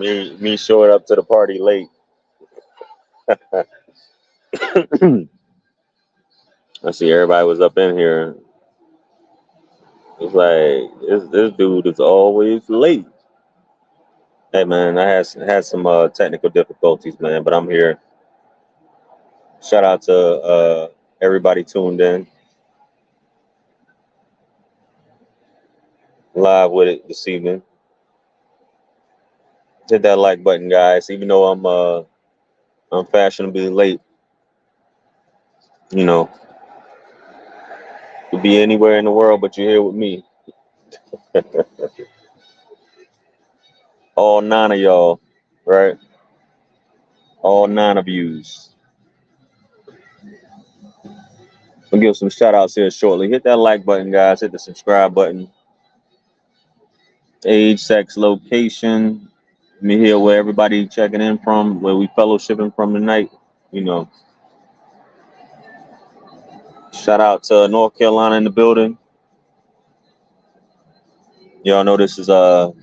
Me showing up to the party late. I see everybody was up in here. It's like this dude is always late. Hey man, I had some technical difficulties, man, but I'm here. Shout out to everybody tuned in live with it this evening. Hit that like button, guys. Even though I'm fashionably late, you know, could be anywhere in the world, but you're here with me. All nine of y'all, right? All nine of yous. We'll give some shout outs here shortly. Hit that like button, guys. Hit the subscribe button. Age, sex, location. Let me hear where everybody checking in from, where we fellowshipping from tonight. You know, shout out to North Carolina in the building. Y'all know this is no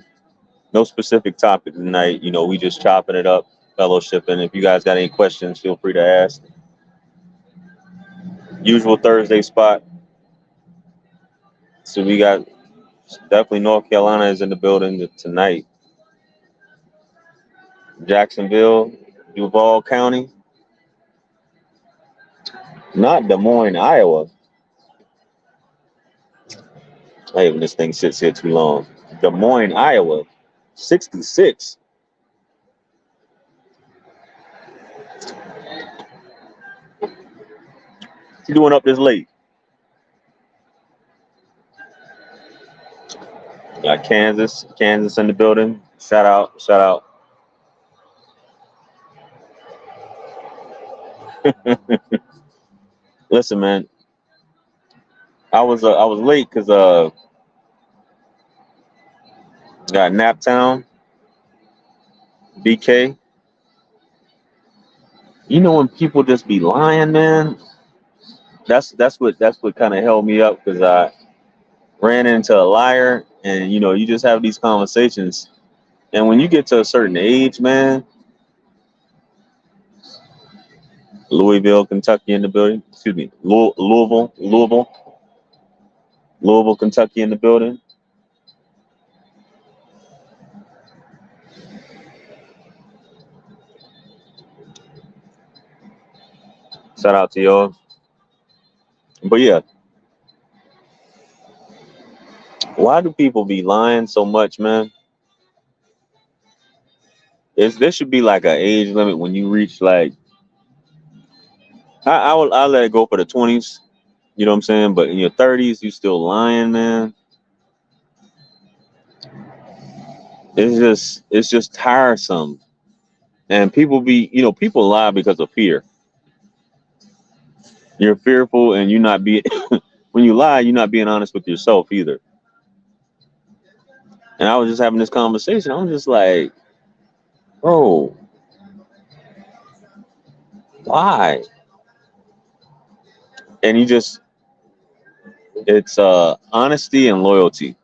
specific topic tonight. You know, we just chopping it up, fellowshipping. If you guys got any questions, feel free to ask. Usual Thursday spot. So we got definitely North Carolina is in the building tonight. Jacksonville, Duval County, not Des Moines, Iowa. I hate when this thing sits here too long. Des Moines, Iowa, 66. What you doing up this late? Got Kansas in the building. Shout out, shout out. Listen, man, I was late because got Naptown, BK. You know when people just be lying, man. That's what kind of held me up because I ran into a liar, and you know you just have these conversations, and when you get to a certain age, man. Louisville, Kentucky in the building. Excuse me, Louisville, Kentucky in the building. Shout out to y'all. But yeah, why do people be lying so much, man? There should be like an age limit when you reach like I'll let it go for the 20s. You know what I'm saying? But in your 30s, you still lying, man. It's just tiresome. And people lie because of fear. You're fearful, and you're not being when you lie, you're not being honest with yourself either. And I was just having this conversation. I'm just like, bro, why? And it's honesty and loyalty.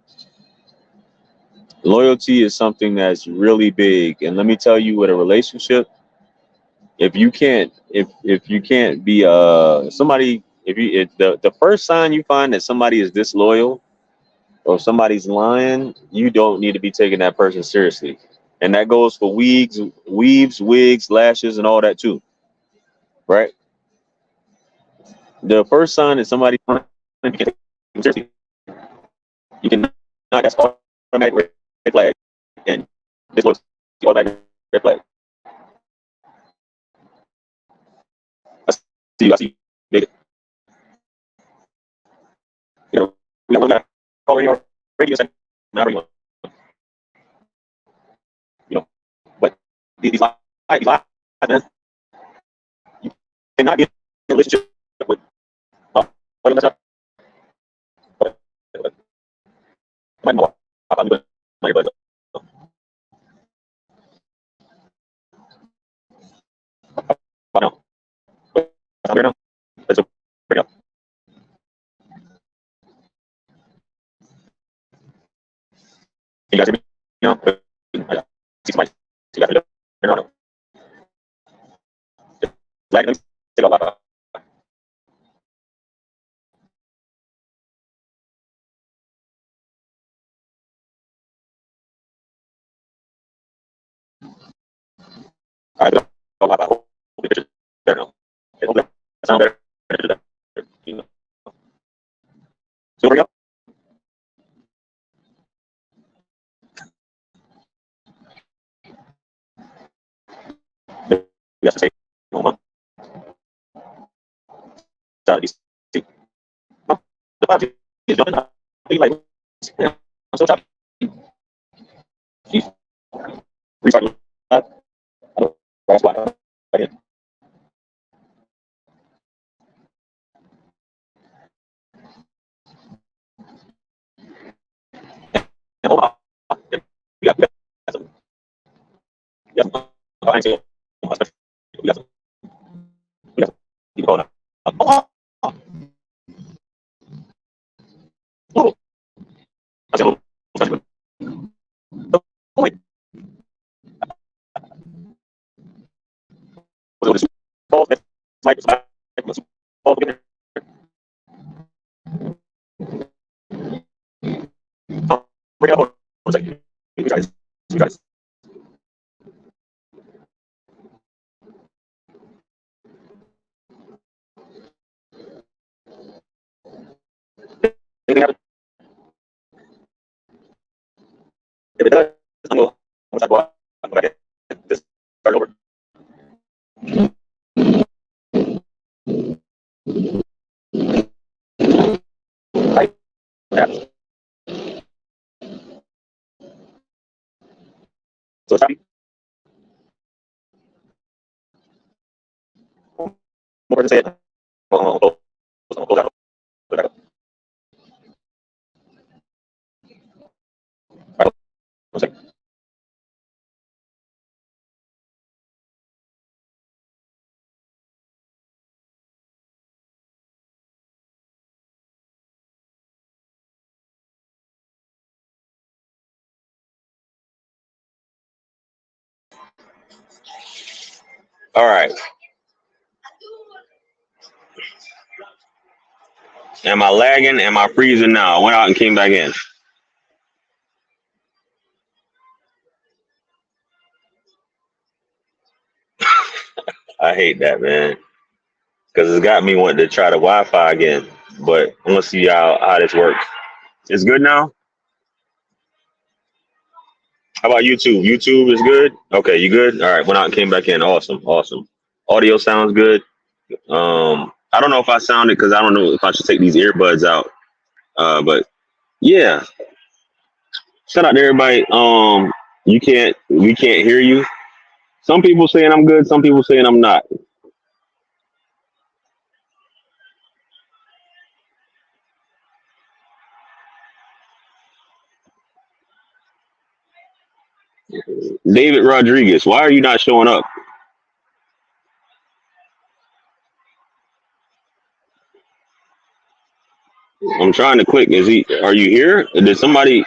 Loyalty is something that's really big. And let me tell you, with a relationship, if you can't be somebody, if the first sign you find that somebody is disloyal or somebody's lying, you don't need to be taking that person seriously. And that goes for weaves, wigs, lashes, and all that too, right? The first sign that somebody you can take them seriously, you can not that's automatic red flag, and this was automatic red flag. I see big, we got already on radio and not radio, you know, but these lies, man, you cannot be in a relationship with what mess up. Might know about you, but no, I'm here now. Let's bring up. Can you guys hear me? You know, I see somebody You got to flag them. Take off. I don't know about the picture there now. It will sound better. You know. So here we go. We have to say, home. The 5G is jumping up. Be like, yeah, I'm so choppy. Jeez. Restart. I don't. That's why. I did. Hold on. We got some. We got some. I ain't saying. We got some. We got some. Keep going up. Oh, oh. I said, oh, wait. Was it ball? Like, ball. Bring it up. One second. You guys. You guys. Anything happen? If it does, I'm going to go back and just start over. Right? Yeah. So it's happy. More to say it. Close out. Put it back up. Right. One second. All right. Am I lagging? Am I freezing now? I went out and came back in. I hate that, man. Because it's got me wanting to try the Wi-Fi again. But I'm going to see how this works. It's good now? How about YouTube? YouTube is good? Okay, you good? All right, went out and came back in. Awesome, awesome. Audio sounds good. I don't know if I sounded because I don't know if I should take these earbuds out. But yeah, shout out to everybody. We can't hear you. Some people saying I'm good, some people saying I'm not. David Rodriguez, why are you not showing up? I'm trying to click. Are you here? Did somebody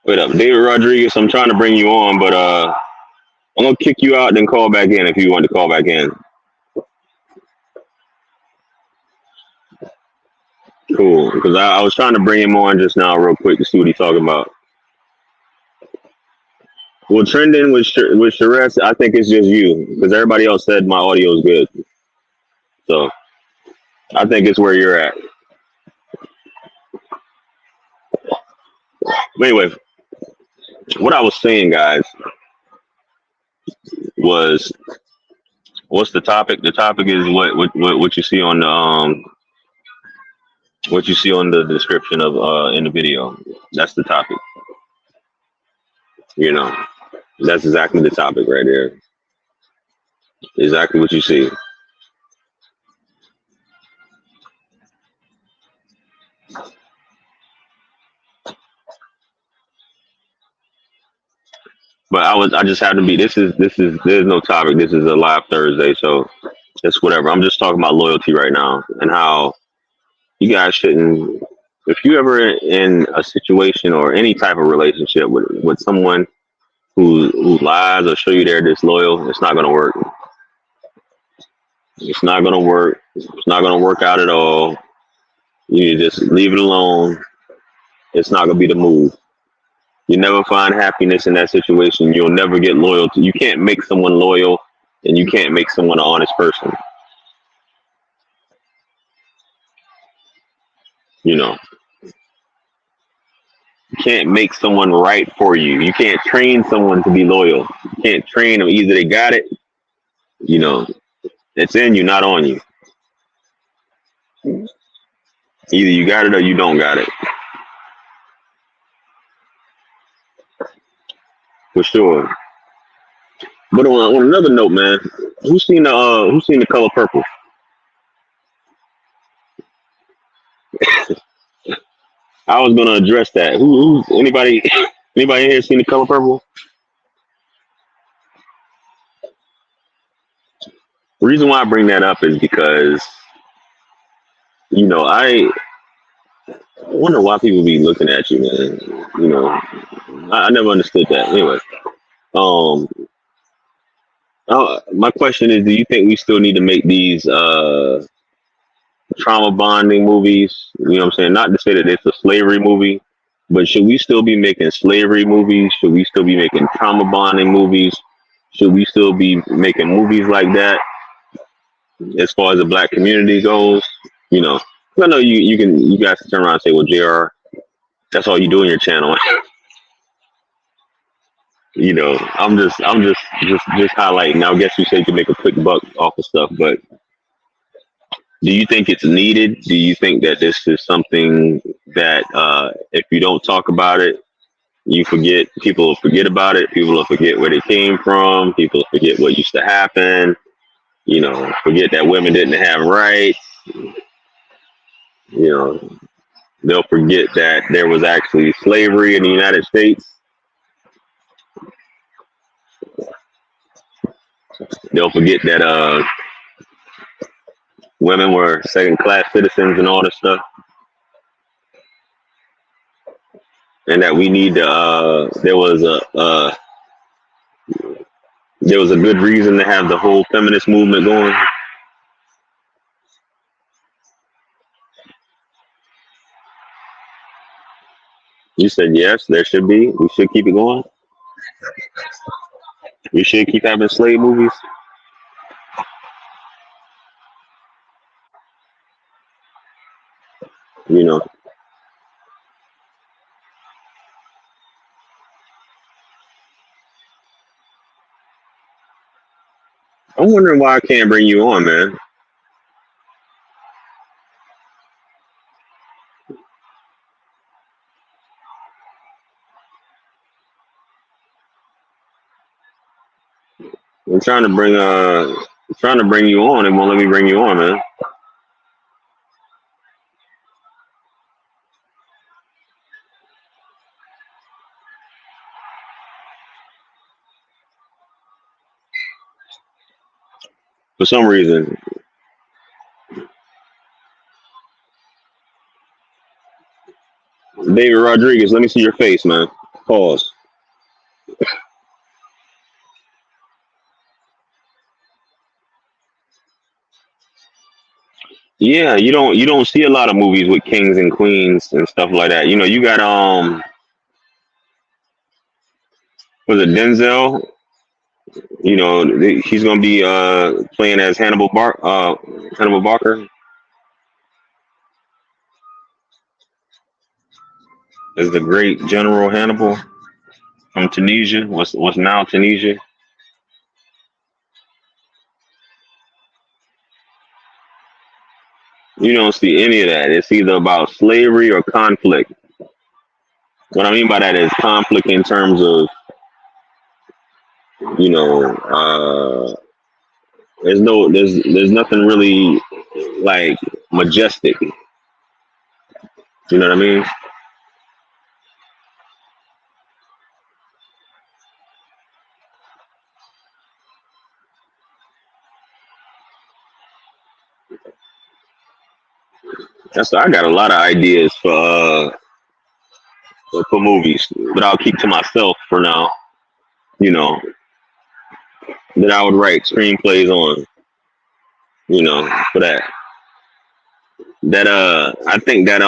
wait up? David Rodriguez, I'm trying to bring you on, but I'm gonna kick you out, then call back in if you want to call back in. Cool, because I was trying to bring him on just now, real quick, to see what he's talking about. Well, trending with Sherez, I think it's just you, because everybody else said my audio is good, so I think it's where you're at. But anyway, what I was saying, guys, was what's the topic? The topic is what you see on the what you see on the description of in the video. That's the topic. You know, that's exactly the topic right there. Exactly what you see. But I just happen to be. There's no topic. This is a live Thursday, so it's whatever. I'm just talking about loyalty right now and how you guys shouldn't. If you ever in a situation or any type of relationship with someone who lies or show you they're disloyal, it's not gonna work. It's not gonna work. It's not gonna work out at all. You need to just leave it alone. It's not gonna be the move. You never find happiness in that situation. You'll never get loyalty. You can't make someone loyal, and you can't make someone an honest person. You know, you can't make someone right for you. You can't train someone to be loyal. You can't train them. Either they got it, you know, it's in you, not on you. Either you got it or you don't got it, for sure. But on another note, man, who's seen the color purple? I was gonna address that. Who anybody here seen the color purple? The reason why I bring that up is because I wonder why people be looking at you, man. I never understood that. Anyway, um, my question is, do you think we still need to make these trauma bonding movies? You know what I'm saying? Not to say that it's a slavery movie, but should we still be making slavery movies? Should we still be making trauma bonding movies? Should we still be making movies like that as far as the black community goes? You know, 'cause I know you guys can turn around and say, well, JR, that's all you do in your channel. I'm just highlighting. Now, I guess you say you can make a quick buck off of stuff, but do you think it's needed? Do you think that this is something that if you don't talk about it, you forget? People will forget about it. People will forget where they came from. People will forget what used to happen. Forget that women didn't have rights. You know, they'll forget that there was actually slavery in the United States. They'll forget that women were second class citizens and all this stuff, and that we need to. There was a good reason to have the whole feminist movement going. You said yes, there should be. We should keep it going. We should keep having slave movies. You know, I'm wondering why I can't bring you on, man. I'm trying to bring you on. It won't let me bring you on, man. For some reason, David Rodriguez, let me see your face, man. Pause. Yeah, you don't see a lot of movies with kings and queens and stuff like that. You got was it Denzel? He's gonna be playing as Hannibal Barker as the great General Hannibal from Tunisia. What's now Tunisia? You don't see any of that. It's either about slavery or conflict. What I mean by that is conflict in terms of you know there's nothing really like majestic. You know what I mean? That's I got a lot of ideas for movies, but I'll keep to myself for now. You know that I would write screenplays on. For that. I think that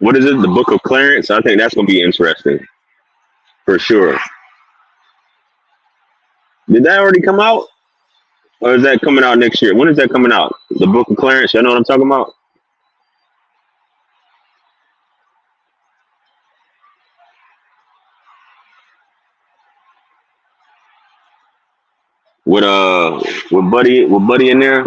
what is it? The Book of Clarence. I think that's gonna be interesting for sure. Did that already come out, or is that coming out next year? When is that coming out? The Book of Clarence. You know what I'm talking about? With with Buddy in there,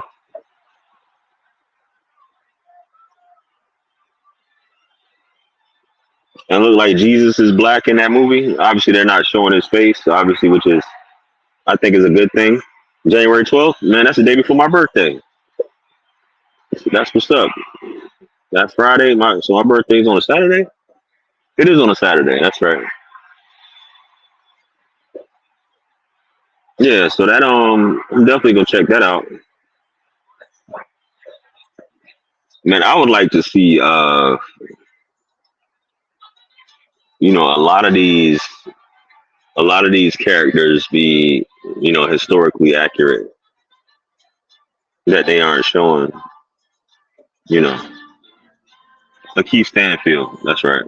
and look like Jesus is black in that movie. Obviously, they're not showing his face, obviously, which is I think is a good thing. January 12th, man, that's the day before my birthday. That's what's up. That's Friday. So my birthday's on a Saturday. It is on a Saturday. That's right. Yeah. So that I'm definitely gonna check that out. Man, I would like to see a lot of these characters be historically accurate that they aren't showing. You know, Lakeith Stanfield. That's right.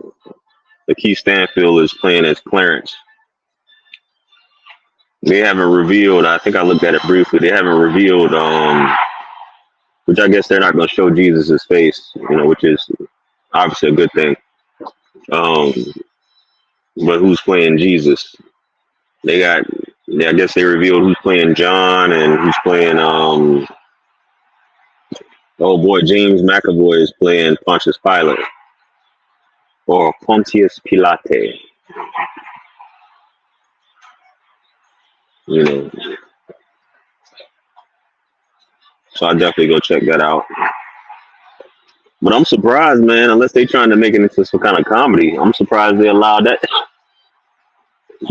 Lakeith Stanfield is playing as Clarence. They haven't revealed. I think I looked at it briefly. They haven't revealed. Which I guess they're not going to show Jesus's face. Which is obviously a good thing. Um, but who's playing Jesus? They got. Yeah, I guess they revealed who's playing John and who's playing. Oh boy, James McAvoy is playing Pontius Pilate or Pontius Pilate. You know, so I definitely go check that out. But I'm surprised, man. Unless they trying to make it into some kind of comedy, I'm surprised they allowed that.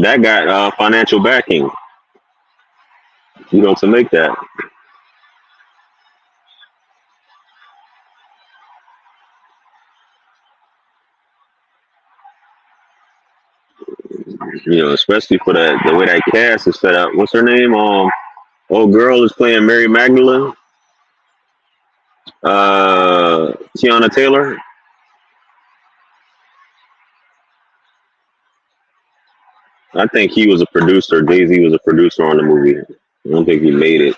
That got financial backing, to make that. Especially for that the way that cast is set up. What's her name? Old girl is playing Mary Magdalene. Tiana Taylor. I think he was a producer. Daisy was a producer on the movie. I don't think he made it.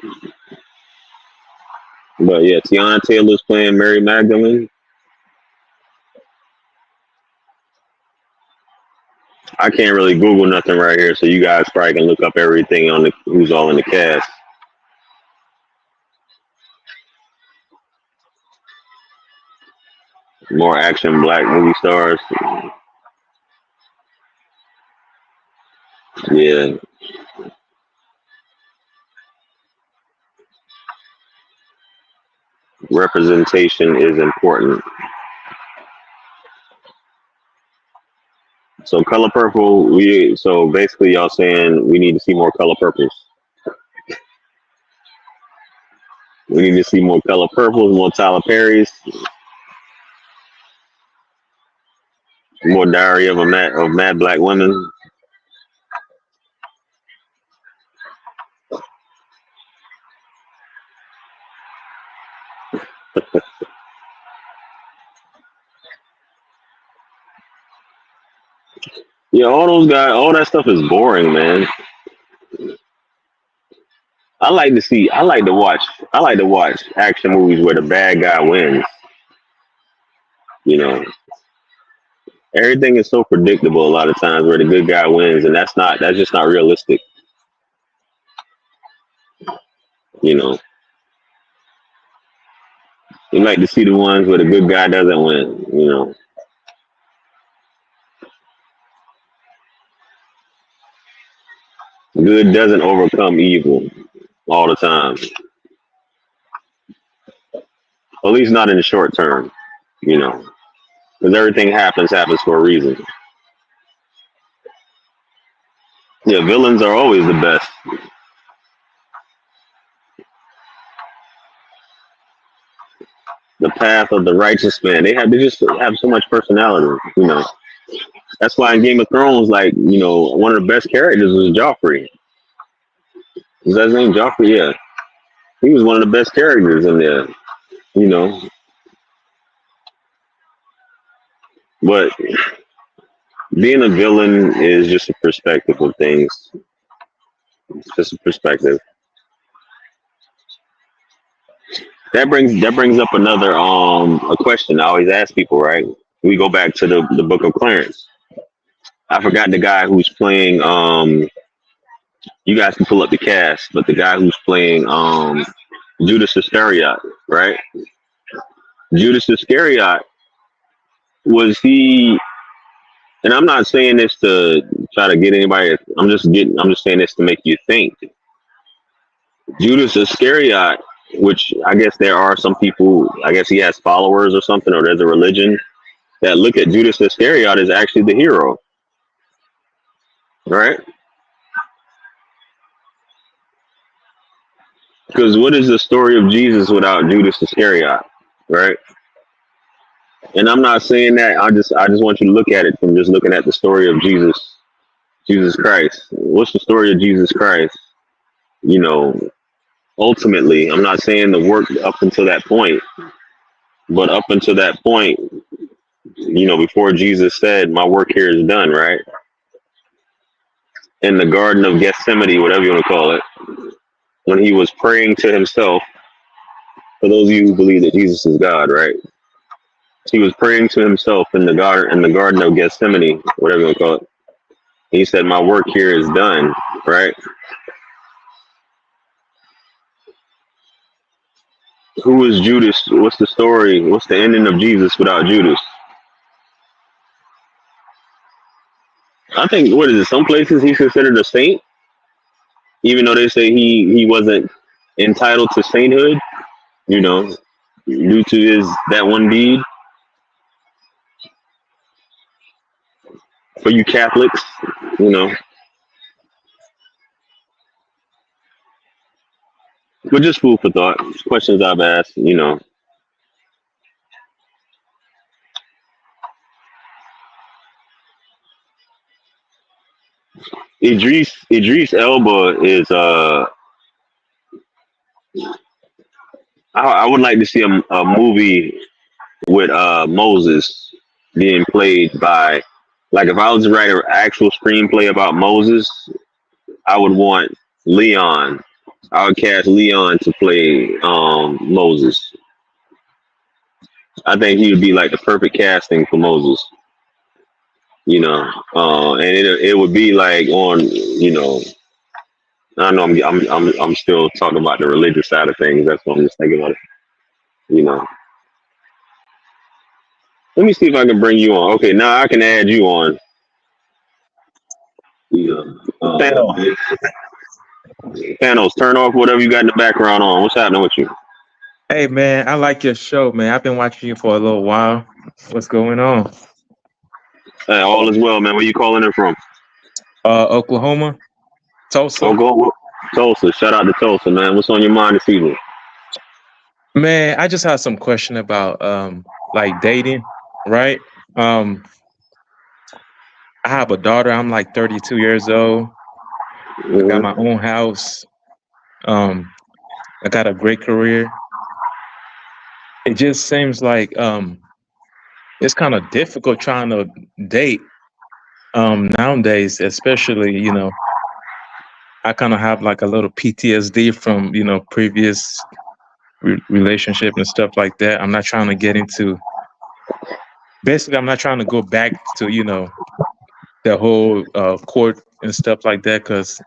But yeah, Tiana Taylor's playing Mary Magdalene. I can't really Google nothing right here, so you guys probably can look up everything on who's all in the cast. More action black movie stars. Yeah, representation is important. So color purple, so basically y'all saying we need to see more color purples. We need to see more color purples, more Tyler Perry's, more Diary of Mad Black Women. Yeah, all those guys, all that stuff is boring, man. I like to watch action movies where the bad guy wins. You know, everything is so predictable a lot of times where the good guy wins, and that's just not realistic. You know, you like to see the ones where the good guy doesn't win. Good doesn't overcome evil all the time, at least not in the short term. You know, because everything happens for a reason. Yeah, villains are always the best. the path of the righteous man. They just have so much personality. That's why in Game of Thrones, like one of the best characters was Joffrey. Is that his name, Joffrey? Yeah, he was one of the best characters in there. You know, but being a villain is just a perspective of things. It's just a perspective. That brings up another a question I always ask people. Right? We go back to the Book of Clarence. I forgot the guy who's playing. You guys can pull up the cast, but the guy who's playing Judas Iscariot, right? Judas Iscariot, was he? And I'm not saying this to try to get anybody. I'm just saying this to make you think. Judas Iscariot, which I guess there are some people. I guess he has followers or something, or there's a religion that look at Judas Iscariot as actually the hero, right? Because what is the story of Jesus without Judas Iscariot, right? And I'm not saying that. I just want you to look at it from just looking at the story of Jesus Christ. What's the story of Jesus Christ? You know, ultimately, I'm not saying the work up until that point, but up until that point, before Jesus said, "My work here is done," right? In the Garden of Gethsemane, whatever you want to call it, when he was praying to himself. For those of you who believe that Jesus is God, right? He was praying to himself in the Garden of Gethsemane, whatever you want to call it. He said, "My work here is done," right? Who is Judas? What's the story? What's the ending of Jesus without Judas? I think, what is it? Some places he's considered a saint, even though they say he wasn't entitled to sainthood, you know, due to his that one deed. For you Catholics, you know, but just food for thought. Questions I've asked. Idris Elba is I would like to see a movie with Moses being played by, like, if I was to write an actual screenplay about Moses, I would want Leon. I would cast Leon to play Moses. I think he would be like the perfect casting for Moses. And it would be like on. I know I'm still talking about the religious side of things. That's what I'm just thinking about it. You know. Let me see if I can bring you on. Okay, now I can add you on. Thanos, Thanos, turn off whatever you got in the background on. What's happening with you? Hey man, I like your show, man. I've been watching you for a little while. What's going on? Hey, all is well, man. Where you calling it from? Oklahoma, Tulsa. Oh, go Tulsa. Shout out to Tulsa, man. What's on your mind this evening? Man, I just had some question about like dating, right? Um, I have a daughter. I'm like 32 years old. I got my Mm-hmm. own house. Um, I got a great career. It just seems like it's kind of difficult trying to date nowadays, especially, I kind of have like a little PTSD from, previous relationship and stuff like that. I'm not trying to get into, basically, I'm not trying to go back to, the whole court and stuff like that, because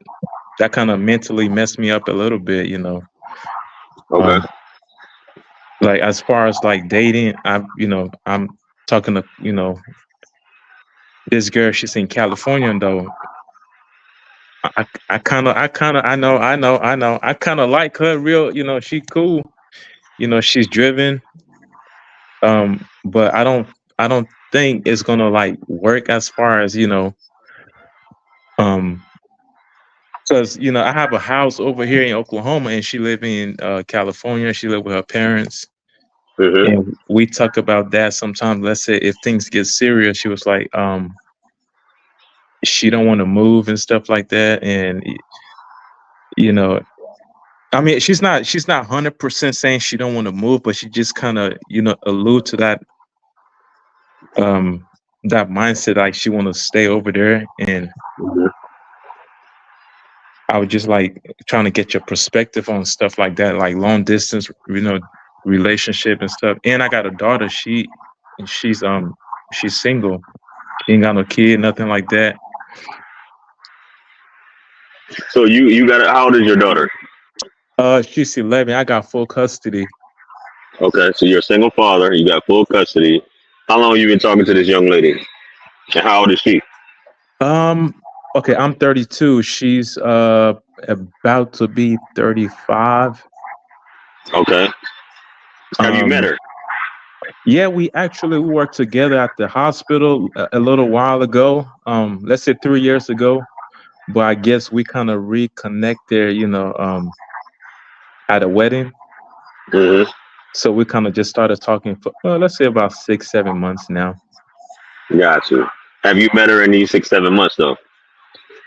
that kind of mentally messed me up a little bit. Okay. Um, like as far as like dating, I'm talking to, this girl, she's in California though. I kind of like her real, she cool, she's driven. But I don't think it's gonna like work as far as, um, because, I have a house over here in Oklahoma and she live in California. She live with her parents. Mm-hmm. and we talk about that sometimes. Let's say if things get serious, she was like, she don't want to move and stuff like that, and you know, I mean, she's not 100% saying she don't want to move, but she just kind of allude to um that mindset, like she want to stay over there. And Mm-hmm. I was just like trying to get your perspective on stuff like that, like long distance, relationship and stuff. And I got a daughter. She's single. She ain't got no kid, nothing like that. So you got how old is your daughter? She's 11. I got full custody. Okay, so you're a single father. You got full custody. How long you been talking to this young lady? And how old is she? Um, okay, I'm 32. She's about to be 35. Okay. Have you met Um, her? yeah, we actually worked together at the hospital a little while ago. Let's say 3 years ago. But I guess we kind of reconnected, at a wedding. Mm-hmm. So we kind of just started talking for, let's say about 6, 7 months now. Got you. Have you met her in these 6, 7 months though?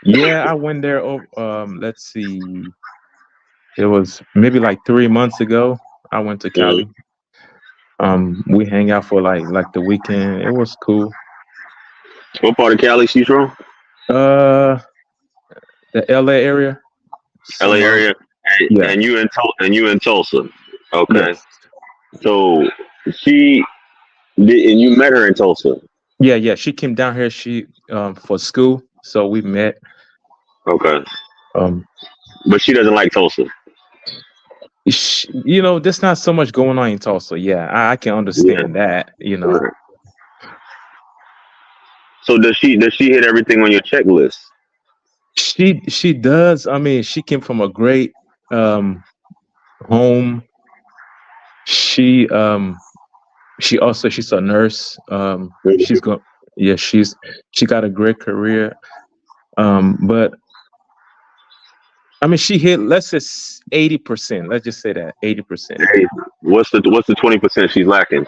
Yeah, I went there. Let's see, it was maybe like 3 months ago. I went to Cali. Mm-hmm. We hang out for like the weekend. It was cool. What part of Cali she's from? Uh, the LA area. LA Some area. Yeah. And you in Tulsa. Okay. Yes. So she did, and you met her in Tulsa. Yeah. She came down here. She for school, so we met. Okay. Um, But she doesn't like Tulsa. there's not so much going on in Tulsa. Yeah, I can Yeah. understand that. Right. So does she hit everything on your checklist? She does. I mean, she came from a great um home. She she's a nurse. She's Mhm. going Yeah, she got a great career. But I mean, she hit, let's say 80%. Let's just say that 80%. Hey, what's the 20% she's lacking?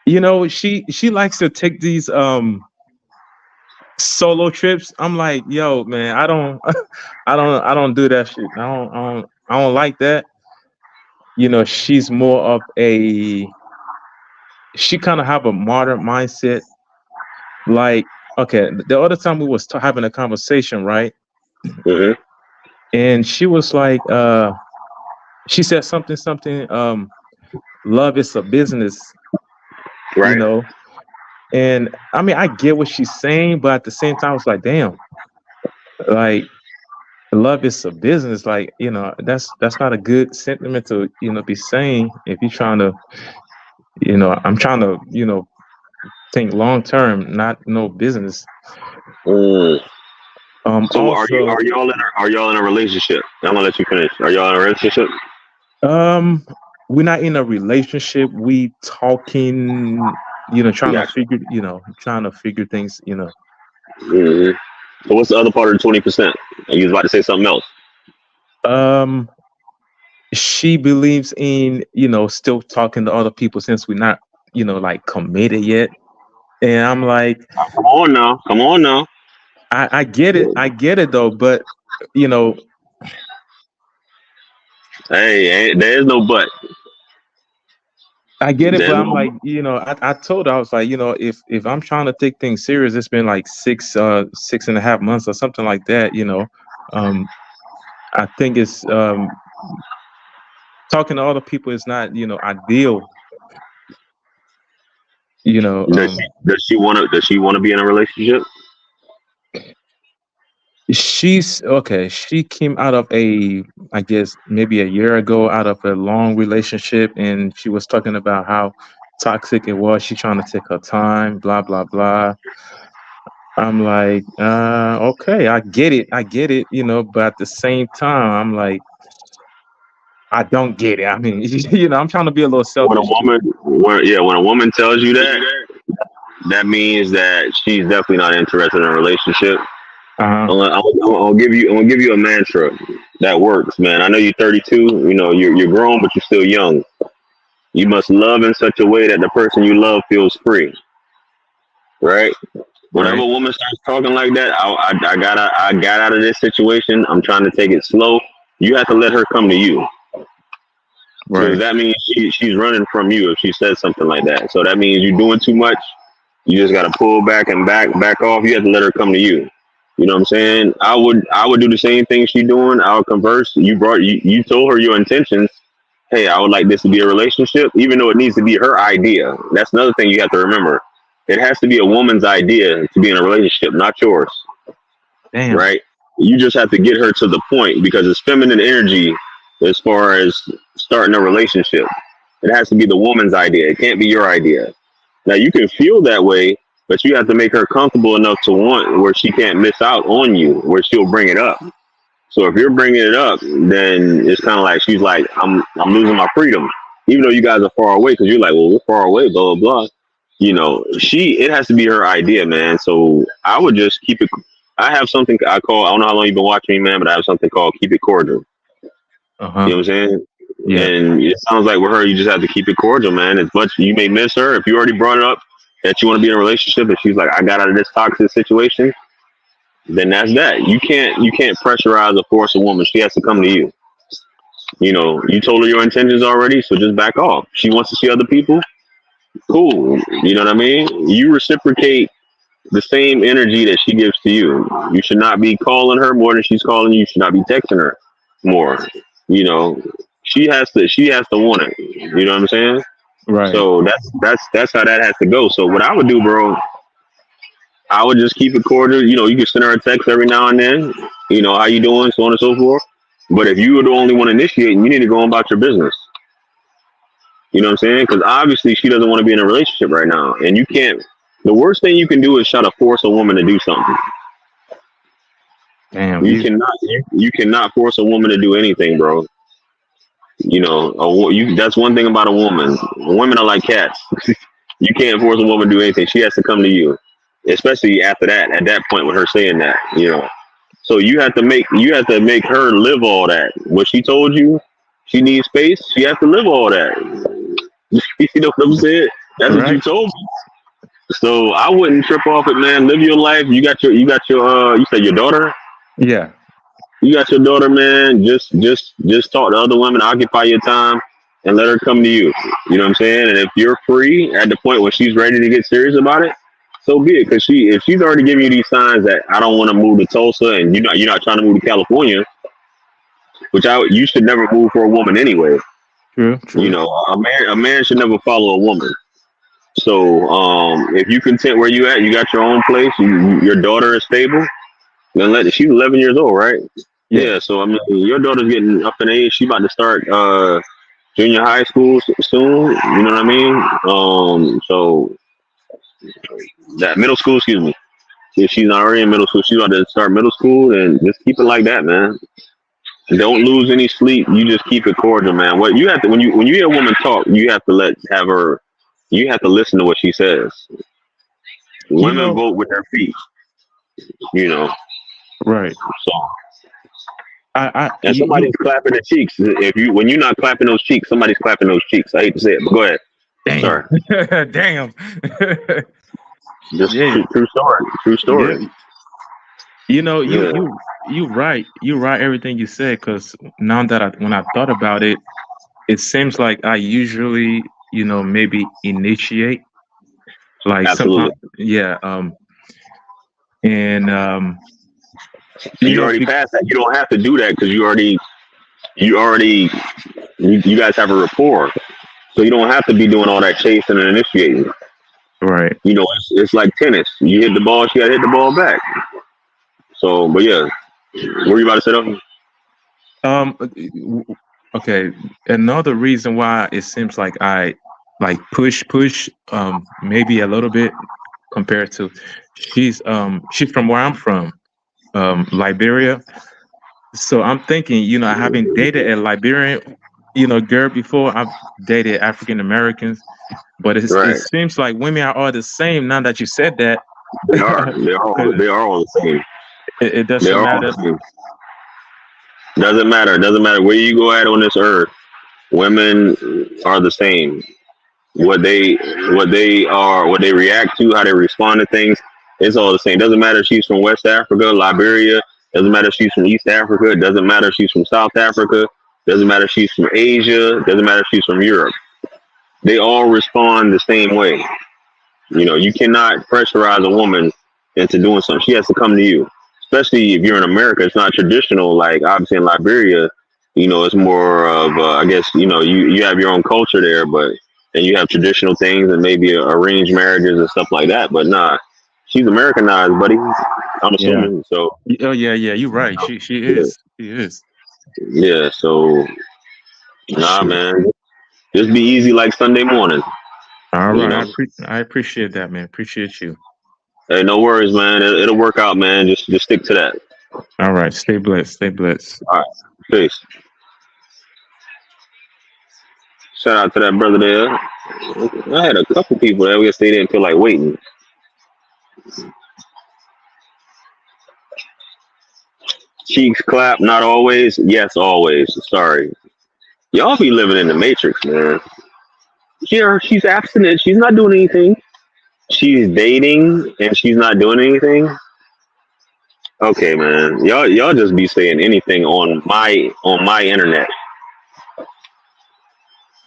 She likes to take these solo trips. I'm like, yo, man, I don't, I don't do that shit. I don't like that. She's more of she kind of have a modern mindset. Like, okay, the other time we was having a conversation, right? Hmm. And she was like, she said something, love is a business, you Right. know. And I mean, I get what she's saying, but at the same time, I was like, damn, like love is a business. Like, that's not a good sentiment to, be saying if you're trying to, I'm trying to, think long term, not no business. Mm. So Also, are y'all in a relationship? I'm gonna let you finish. Are y'all in a relationship? um, we're not in a relationship. We talking, Gotcha. trying to figure things, Hmm. So what's the other part of the 20%? You was about to say something else. Um, she believes in, still talking to other people since we're not, like committed yet. And I'm like, Come on now. Come on now. I get it. I get it though. But, you know, Hey, there is no but. I get it. But There's I'm no like, I told her, I was like, if I'm trying to take things serious, it's been like 6.5 months or something like that. Um, I think it's talking to other people is not, ideal. You know, Does um, she wanna be in a relationship? She's okay. She came out of I guess maybe a year ago, out of a long relationship, and she was talking about how toxic it was. She trying to take her time, blah blah blah. I'm like, okay, I get it, but at the same time, I'm like, I don't get it. I mean, I'm trying to be a little When a selfish too. woman, when a woman tells you that, that means that she's definitely not interested in a relationship. Uh-huh. I'm gonna give you a mantra that works, man. I know you're 32. You're grown, but you're still young. You must love in such a way that the person you love feels free, right? Whenever Right. a woman starts talking like that, I got out of this situation. I'm trying to take it slow. You have to let her come to you, because Right. that means she's running from you if she says something like that. So that means you're doing too much. You just got to pull back and back off. You have to let her come to you. You know what I'm saying? I would do the same thing she doing. I would converse. You told her your intentions. Hey, I would like this to be a relationship, even though it needs to be her idea. That's another thing you have to remember. It has to be a woman's idea to be in a relationship, not yours, Damn. right? You just have to get her to the point, because it's feminine energy as far as starting a relationship. It has to be the woman's idea. It can't be your idea. Now you can feel that way, but you have to make her comfortable enough to want where she can't miss out on you, where she'll bring it up. So if you're bringing it up, then it's kind of like she's like, I'm losing my freedom, even though you guys are far away, because you're like, well, we're far away, blah blah blah. It has to be her idea, man. So I would just keep it. I have something I call. I don't know how long you've been watching me, man, but I have something called keep it cordial. Uh-huh. You know what I'm saying? Yeah. And it sounds like with her, you just have to keep it cordial, man. As much you may miss her, if you already brought it up that you want to be in a relationship, and she's like, I got out of this toxic situation, then that's that. You can't pressurize or force a woman. She has to come to you. You told her your intentions already, so just back off. She wants to see other people. Cool. You know what I mean? You reciprocate the same energy that she gives to you. You should not be calling her more than she's calling you. You should not be texting her more. You know, she has to want it. You know what I'm saying? Right. So that's how that has to go. So what I would do, bro, I would just keep it cordial. You can send her a text every now and then. How you doing, so on and so forth. But if you are the only one initiating, you need to go on about your business. You know what I'm saying? Because obviously she doesn't want to be in a relationship right now, and you can't. The worst thing you can do is try to force a woman to do something. Damn. You cannot. You cannot force a woman to do anything, bro. That's one thing about a woman. Women are like cats. You can't force a woman to do anything. She has to come to you, especially after that. At that point, with her saying that. So you have to make her live all that. What she told you, she needs space. She has to live all that. You know what I'm saying? That's what you Right. told me. So I wouldn't trip off it, man. Live your life. You said your daughter. Yeah. You got your daughter, man. Just talk to other women. Occupy your time and let her come to you. You know what I'm saying? And if you're free at the point where she's ready to get serious about it, so be it. Because if she's already giving you these signs that I don't want to move to Tulsa, and you're not trying to move to California, you should never move for a woman anyway. True. True. A man should never follow a woman. So if you content where you at, you got your own place. Your daughter is stable. Then she's 11 years old, right? Yeah. Yeah. So I mean, your daughter's getting up in age. She about to start junior high school soon. You know what I mean? So that middle school, excuse me. If she's not already in middle school, she's about to start middle school, and just keep it like that, man. Don't lose any sleep. You just keep it cordial, man. What you have to when you hear a woman talk, you have to have her. You have to listen to what she says. You Women know. vote with their feet, you know. Right. So, and You somebody's clapping the cheeks. When you're not clapping those cheeks, somebody's clapping those cheeks. I hate to say it, but go ahead. damn. Sorry. Damn. Just Yeah. true story. True Yeah. story. You know, you Yeah. you you right. You right everything you said, because now that when I thought about it, it seems like I usually, maybe initiate, like Absolutely. sometimes, yeah, and And you you know, already passed that. You don't have to do that because you guys have a rapport. So you don't have to be doing all that chasing and initiating. right. It's like tennis. You hit the ball, she got to hit the ball back. So, but yeah, what were you about to say? Though? Okay. Another reason why it seems like I like push, maybe a little bit compared to she's from where I'm from, Liberia. So I'm thinking, I haven't dated a Liberian, girl before. I've dated African Americans, but it Right. seems like women are all the same now that you said that. They are. They're all. 'Cause They are all the same. it They doesn't are all the matter. same. Doesn't matter. Doesn't matter where you go at on this earth. Women are the same. What they what they react to, how they respond to things, it's all the same. Doesn't matter if she's from West Africa, Liberia. Doesn't matter if she's from East Africa. Doesn't matter if she's from South Africa. Doesn't matter if she's from Asia. Doesn't matter if she's from Europe. They all respond the same way. You know, you cannot pressurize a woman into doing something. She has to come to you. Especially if you're in America, it's not traditional. Like obviously in Liberia, you know, it's more of I guess you know you have your own culture there, but and you have traditional things and maybe arranged marriages and stuff like that. But nah, she's Americanized, buddy. I'm Yeah. assuming. So Oh yeah, yeah. You're right. She yeah, is. She is. yeah. So nah, Shoot. man, just be easy like Sunday morning. All You right. know. I appreciate that, man. Appreciate you. Hey, no worries, man. It'll work out, man. Just stick to that. All right. Stay blessed. Stay blessed. All right. Peace. Shout out to that brother there. I had a couple people that I guess they didn't feel like waiting. Cheeks clap, not always. Yes, always. Sorry. Y'all be living in the matrix, man. Yeah, she's abstinent. She's not doing anything. She's dating and she's not doing anything. Okay, man. Y'all just be saying anything on my internet.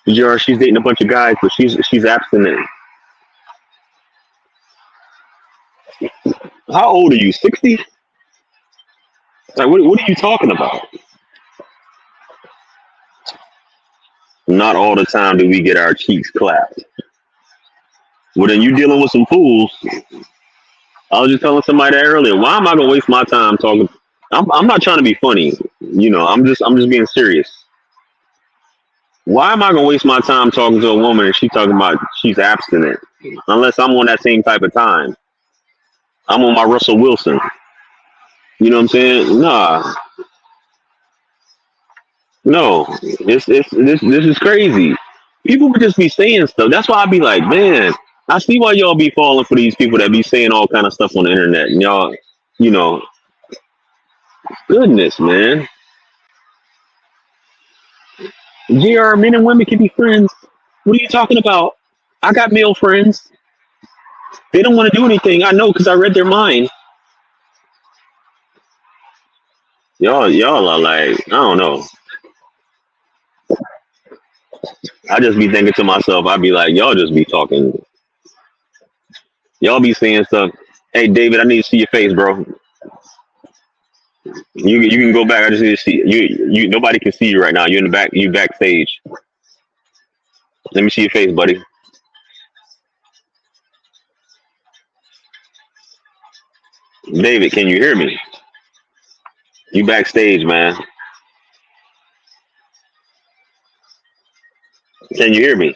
Yeah, she's dating a bunch of guys, but she's abstinent. How old are you? 60? Like, what are you talking about? Not all the time do we get our cheeks clapped. Well, then you dealing with some fools. I was just telling somebody that earlier. Why am I gonna waste my time talking? I'm not trying to be funny. You know, I'm just being serious. Why am I gonna waste my time talking to a woman and she talking about she's abstinent? Unless I'm on that same type of time. I'm on my Russell Wilson. You know what I'm saying? Nah, no. This is crazy. People would just be saying stuff. That's why I be like, man, I see why y'all be falling for these people that be saying all kind of stuff on the internet. And y'all, you know, goodness, man. GR, men and women can be friends. What are you talking about? I got male friends. They don't want to do anything. I know because I read their mind. Y'all are like, I don't know. I just be thinking to myself, I be like, y'all just be talking. Y'all be saying stuff. Hey, David, I need to see your face, bro. You can go back. I just need to see you. Nobody can see you right now. You're in the back. You backstage. Let me see your face, buddy. David, can you hear me? You backstage, man. Can you hear me?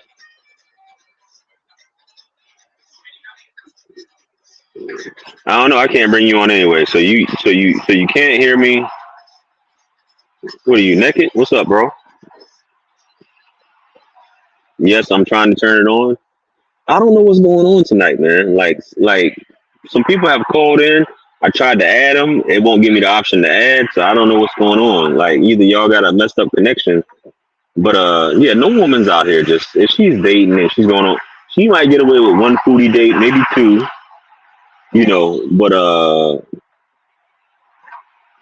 I don't know. I can't bring you on anyway. So you can't hear me. What are you naked? What's up, bro? Yes, I'm trying to turn it on. I don't know what's going on tonight, man. Like some people have called in. I tried to add them. It won't give me the option to add, so I don't know what's going on. Like either y'all got a messed up connection, but yeah, no woman's out here. Just if she's dating and she's going on, she might get away with one foodie date, maybe two. You know, but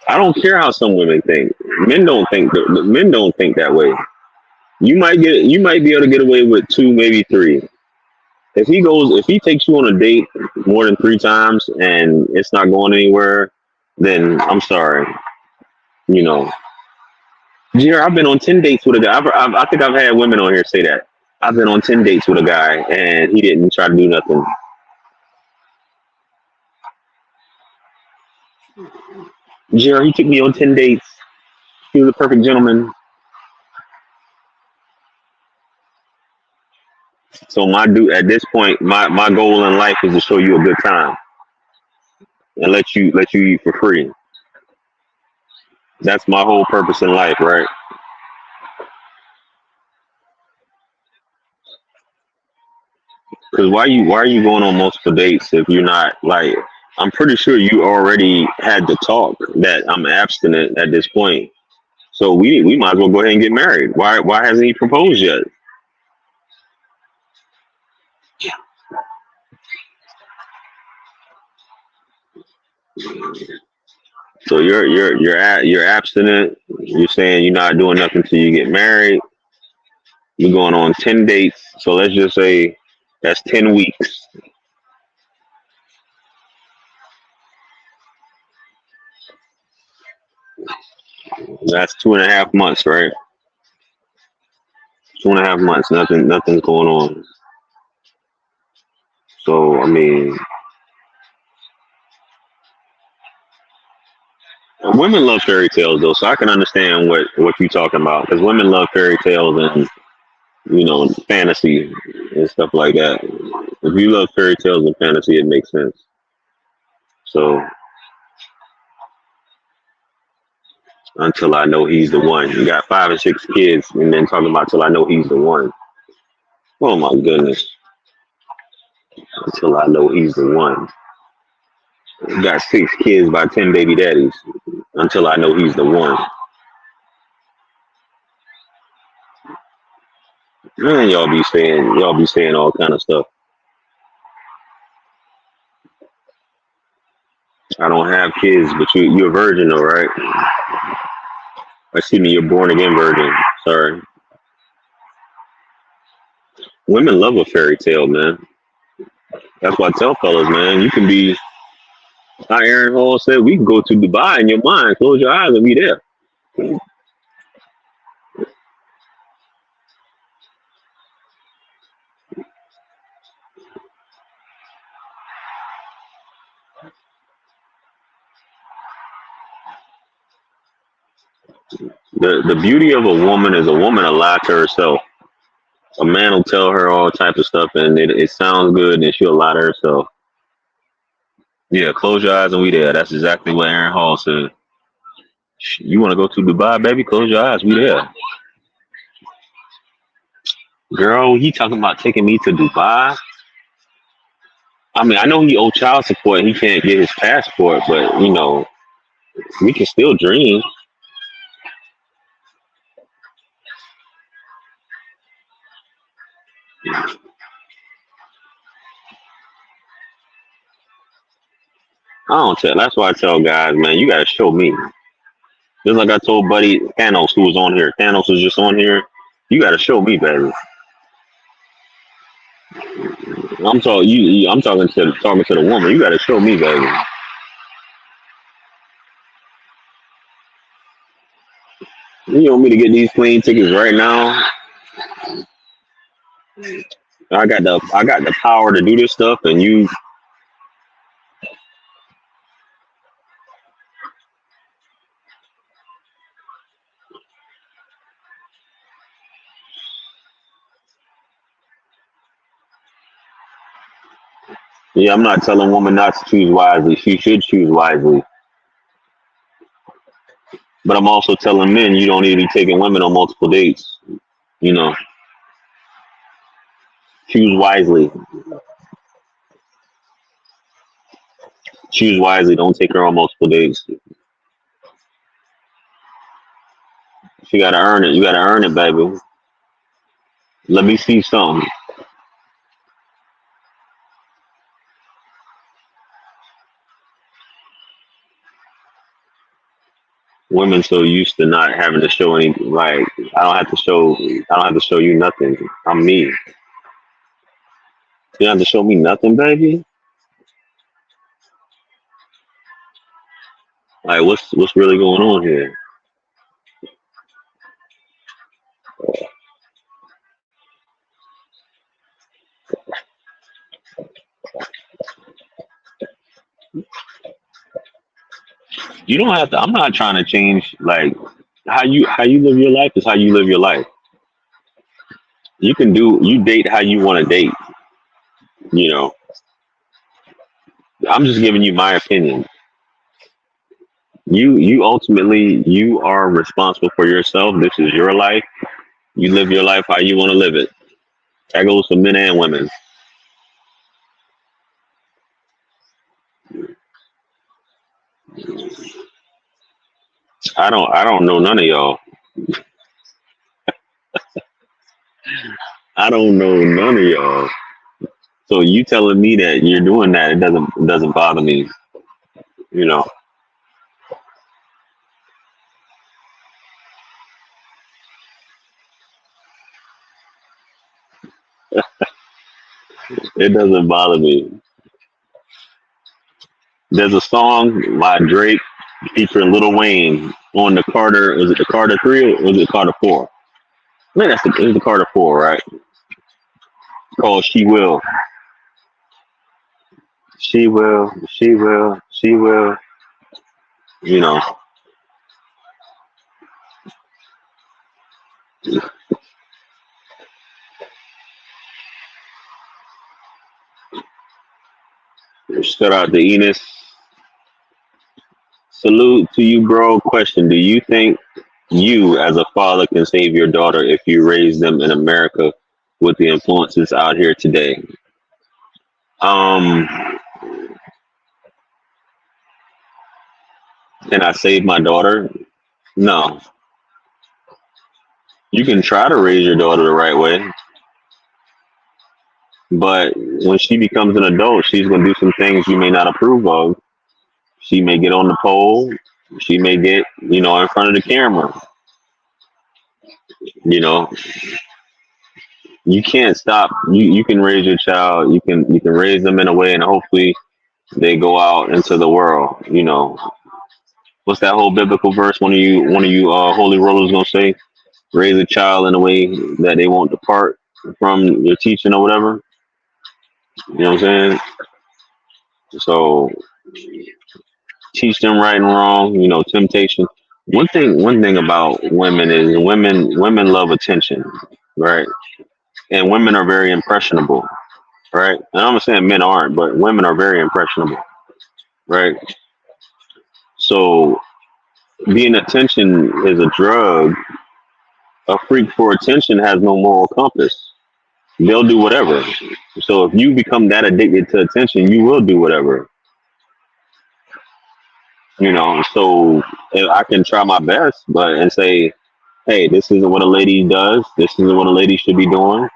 I don't care how some women think. Men don't think that way. You might be able to get away with two, maybe three. If he takes you on a date more than three times and it's not going anywhere, then I'm sorry. You know, Jer, I've been on 10 dates with a guy. I think I've had women on here say that. I've been on 10 dates with a guy and he didn't try to do nothing. Jer, he took me on 10 dates. He was a perfect gentleman. So at this point, my goal in life is to show you a good time and let you eat for free. That's my whole purpose in life, right? Because why are you going on multiple dates if you're not like? I'm pretty sure you already had the talk that I'm abstinent at this point. So we might as well go ahead and get married. Why hasn't he proposed yet? So you're abstinent. You're saying you're not doing nothing till you get married. You're going on 10 dates. So let's just say that's 10 weeks. That's 2.5 months, right? 2.5 months. Nothing's going on. So I mean, women love fairy tales though, so I can understand what you're talking about because women love fairy tales and fantasy and stuff like that. If you love fairy tales and fantasy, it makes sense. So until I know he's the one, you got 5 or 6 kids, and then talking about till I know he's the one. Oh my goodness, until I know he's the one. You got 6 kids by 10 baby daddies. Until I know he's the one. Man, y'all be saying all kind of stuff. I don't have kids, but you're a virgin though, right? Excuse me, you're born again virgin. Sorry. Women love a fairy tale, man. That's why I tell fellas, man, you can be, how Aaron Hall said, we can go to Dubai in your mind, close your eyes and be there. The beauty of a woman is a woman will lie to herself. A man will tell her all type of stuff and it sounds good and she'll lie to herself. Yeah, close your eyes and we there. That's exactly what Aaron Hall said. You want to go to Dubai, baby? Close your eyes. We there. Girl, he talking about taking me to Dubai. I mean, I know he owe child support. He can't get his passport, but we can still dream. I don't tell. That's why I tell guys, man, you gotta show me. Just like I told Buddy Thanos, who was on here. Thanos was just on here. You gotta show me, baby. I'm talking. I'm talking to the woman. You gotta show me, baby. You want me to get these plane tickets right now? I got the power to do this stuff, and you. Yeah, I'm not telling women not to choose wisely. She should choose wisely. But I'm also telling men you don't need to be taking women on multiple dates. You know, choose wisely. Choose wisely. Don't take her on multiple dates. She gotta earn it. You gotta earn it, baby. Let me see something. Women so used to not having to show any like I don't have to show you nothing. I'm me. You don't have to show me nothing, baby. Like what's really going on here? You don't have to. I'm not trying to change like how you live your life is how you live your life. You date how you want to date. You know, I'm just giving you my opinion. You ultimately you are responsible for yourself. This is your life. You live your life how you want to live it. That goes for men and women. I don't know none of y'all. I don't know none of y'all. So you telling me that you're doing that, it doesn't bother me. You know, it doesn't bother me. There's a song by Drake featuring Lil Wayne on the Carter. Was it the Carter 3 or was it Carter 4? I think it was the Carter 4, right? Called She Will. She will, she will, she will. You know, shout out to Enos. Salute to you, bro. Question: do you think you, as a father, can save your daughter if you raise them in America with the influences out here today? Um, can I save my daughter? No. You can try to raise your daughter the right way, but when she becomes an adult, she's going to do some things you may not approve of. She may get on the pole. She may get, in front of the camera. You know, you can't stop. You can raise your child. You can raise them in a way, and hopefully they go out into the world. What's that whole biblical verse? One of you holy rollers gonna say, raise a child in a way that they won't depart from your teaching or whatever. You know what I'm saying? So teach them right and wrong. Temptation. One thing about women is women love attention, right? And women are very impressionable, right? And I'm not saying men aren't, but women are very impressionable, right? So being attention is a drug. A freak for attention has no moral compass. They'll do whatever. So if you become that addicted to attention, you will do whatever. So I can try my best, but and say, hey, this isn't what a lady does. This isn't what a lady should be doing.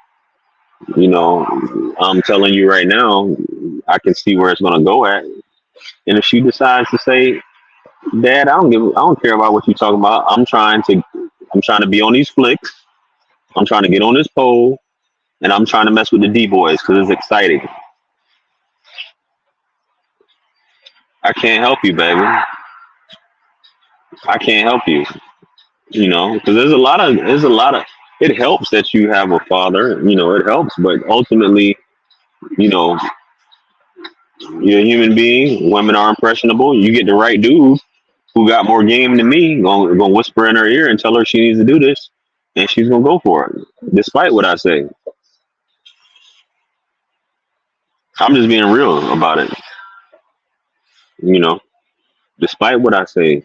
I'm telling you right now, I can see where it's gonna go at. And if she decides to say, Dad, I don't care about what you talking about. I'm trying to be on these flicks. I'm trying to get on this pole, and I'm trying to mess with the D boys because it's exciting. I can't help you, baby. I can't help you. Because there's a lot of. It helps that you have a father. It helps, but ultimately, you know, you're a human being. Women are impressionable. You get the right dude who got more game than me, gonna whisper in her ear and tell her she needs to do this, and she's gonna go for it, despite what I say. I'm just being real about it, you know, despite what I say.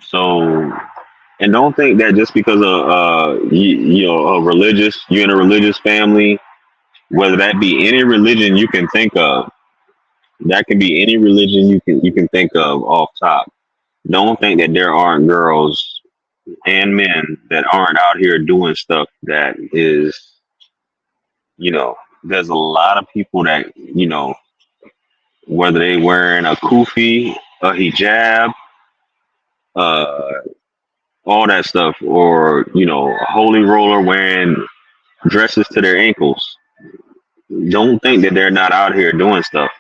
So, and don't think that just because of you're in a religious family, whether that be any religion you can think of, that can be any religion you can think of off top. Don't think that there aren't girls and men that aren't out here doing stuff that is, there's a lot of people that, whether they wearing a kufi, a hijab, uh, all that stuff, or, a holy roller wearing dresses to their ankles. Don't think that they're not out here doing stuff.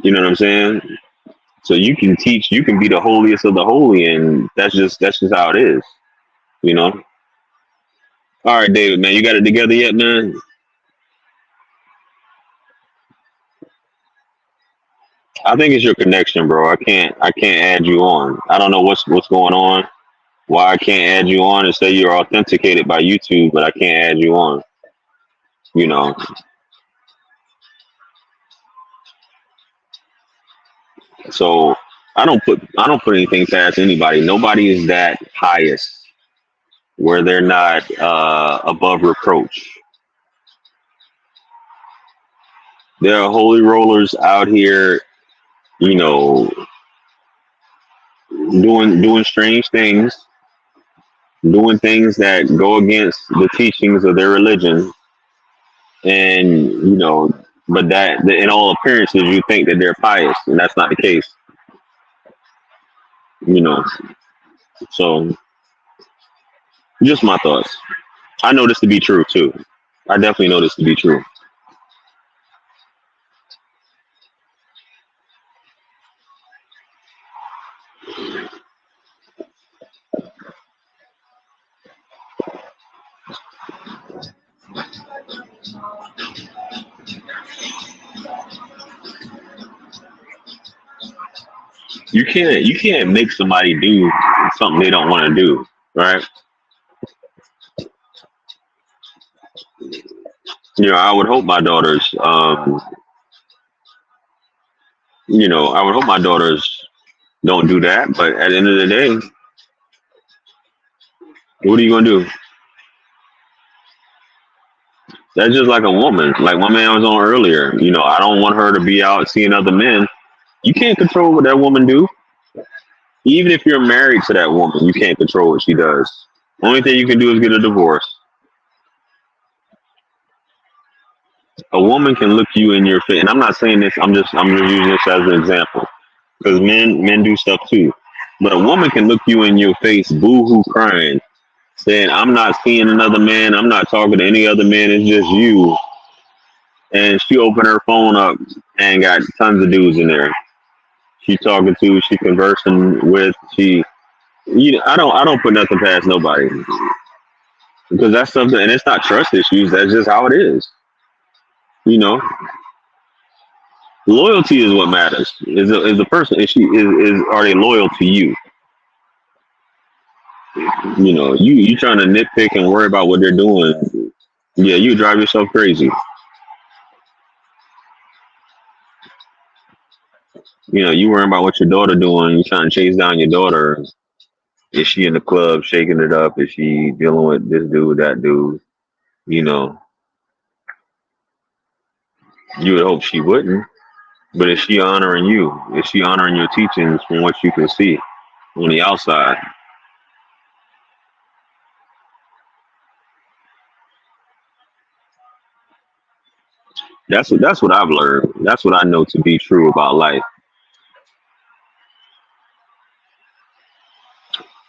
You know what I'm saying? So you can teach, you can be the holiest of the holy, and that's just how it is. You know. All right, David, man, you got it together yet, man? I think it's your connection, bro. I can't add you on. I don't know what's going on. Why I can't add you on and say you're authenticated by YouTube, but I can't add you on. You know. So I don't put anything past anybody. Nobody is that pious where they're not above reproach. There are holy rollers out here you know, doing strange things, doing things that go against the teachings of their religion, and but that in all appearances you think that they're pious, and that's not the case. You know, so just my thoughts. I know this to be true too. I definitely know this to be true. You can't make somebody do something they don't want to do, right? I would hope my daughters, I would hope my daughters don't do that. But at the end of the day, what are you gonna do? That's just like a woman. Like my man was on earlier. I don't want her to be out seeing other men. You can't control what that woman do. Even if you're married to that woman, you can't control what she does. Only thing you can do is get a divorce. A woman can look you in your face, and I'm not saying this. I'm just using this as an example because men do stuff too. But a woman can look you in your face, boo-hoo crying, saying, "I'm not seeing another man. I'm not talking to any other man. It's just you." And she opened her phone up and got tons of dudes in there. She talking to, she conversing with, I don't put nothing past nobody because that's something, and it's not trust issues. That's just how it is. You know, loyalty is what matters. Is the person is are they loyal to you? You trying to nitpick and worry about what they're doing. Yeah, you drive yourself crazy. You worrying about what your daughter doing. You trying to chase down your daughter. Is she in the club shaking it up? Is she dealing with this dude, that dude? You know, you would hope she wouldn't. But is she honoring you? Is she honoring your teachings from what you can see on the outside? That's what I've learned. That's what I know to be true about life.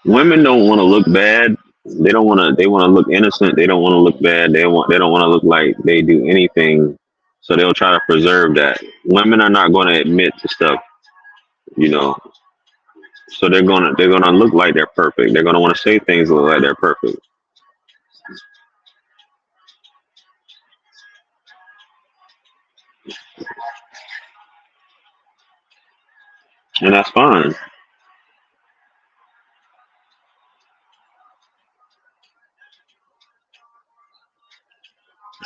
Women don't want to look bad. They don't want to. They want to look innocent. They don't want to look bad. They don't want to look like they do anything. So they'll try to preserve that. Women are not going to admit to stuff, you know. So they're gonna look like they're perfect. They're gonna want to say things that look like they're perfect, and that's fine.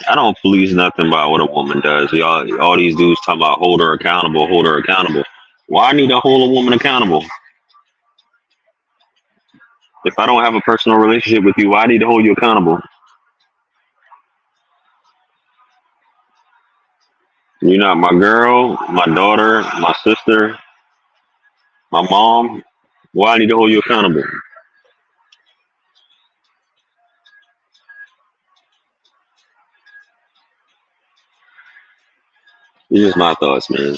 I don't police nothing about what a woman does. Y'all, all these dudes talking about hold her accountable, hold her accountable. Why I need to hold a woman accountable? If I don't have a personal relationship with you, why I need to hold you accountable? You're not my girl, my daughter, my sister, my mom. Why I need to hold you accountable? It's just my thoughts, man.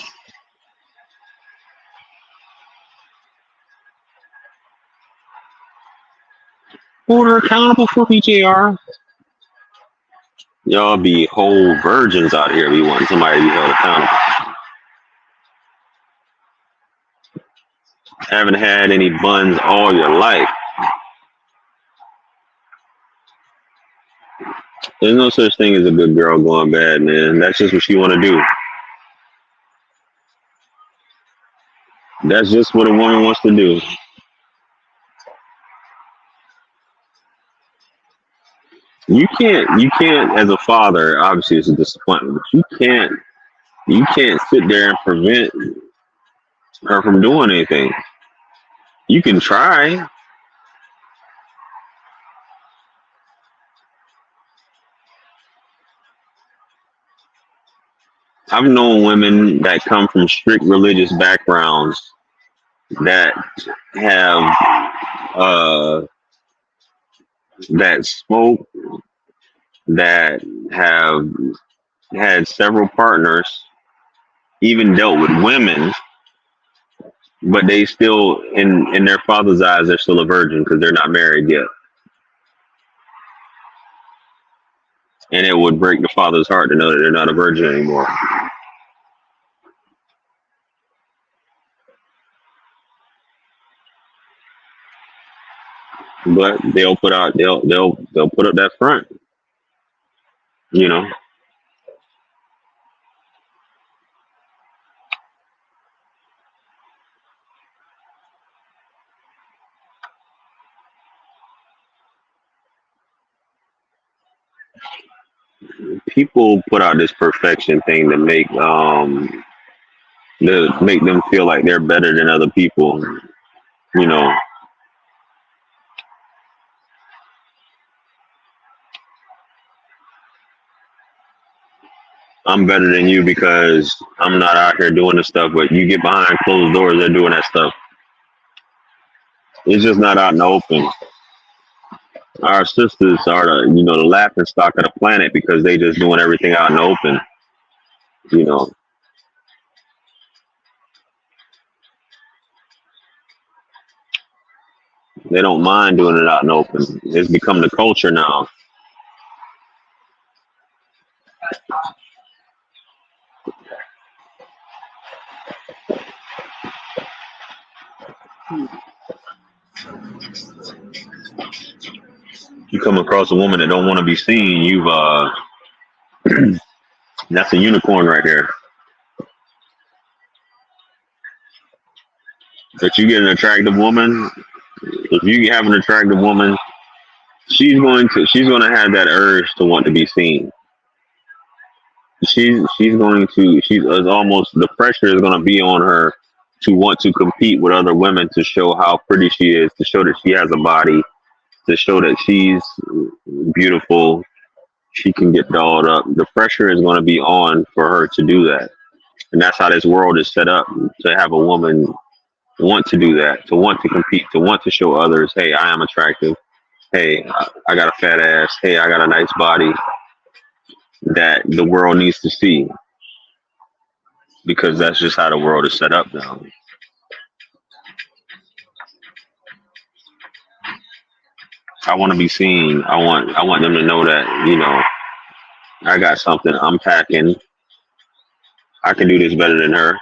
Hold her accountable for PJR. Y'all be whole virgins out here. We want somebody to be held accountable. Haven't had any buns all your life. There's no such thing as a good girl going bad, man. That's just what she want to do. That's just what a woman wants to do. You can't, as a father, obviously it's a disappointment, but you can't sit there and prevent her from doing anything. You can try. I've known women that come from strict religious backgrounds that have uh that smoke, that have had several partners, even dealt with women, but they still in their father's eyes they're still a virgin because they're not married yet. And it would break the father's heart to know that they're not a virgin anymore. But they'll put up that front, you know. People put out this perfection thing to make them feel like they're better than other people. You know, I'm better than you because I'm not out here doing this stuff, but you get behind closed doors, they're doing that stuff. It's just not out in the open. Our sisters are the laughing stock of the planet because they just doing everything out in the open. You know, they don't mind doing it out in the open. It's become the culture now. You come across a woman that don't want to be seen, that's a unicorn right there. If you get an attractive woman, if you have an attractive woman, she's going to have that urge to want to be seen. She's going to she's it's almost the pressure is going to be on her to want to compete with other women to show how pretty she is, to show that she has a body, to show that she's beautiful, she can get dolled up. The pressure is going to be on for her to do that. And that's how this world is set up, to have a woman want to do that, to want to compete, to want to show others, hey, I am attractive. Hey, I got a fat ass. Hey, I got a nice body that the world needs to see because that's just how the world is set up now. I want to be seen. I want them to know that, I got something. I'm packing. I can do this better than her.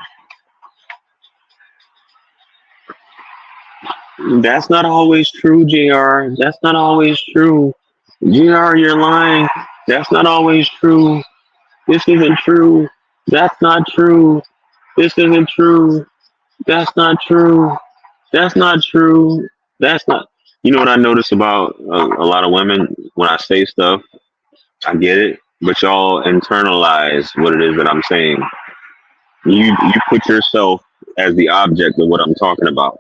That's not always true, JR. That's not always true. JR, you're lying. That's not always true. This isn't true. That's not true. This isn't true. That's not true. That's not true. That's not. You know what I notice about a lot of women when I say stuff? I get it, but y'all internalize what it is that I'm saying. You put yourself as the object of what I'm talking about,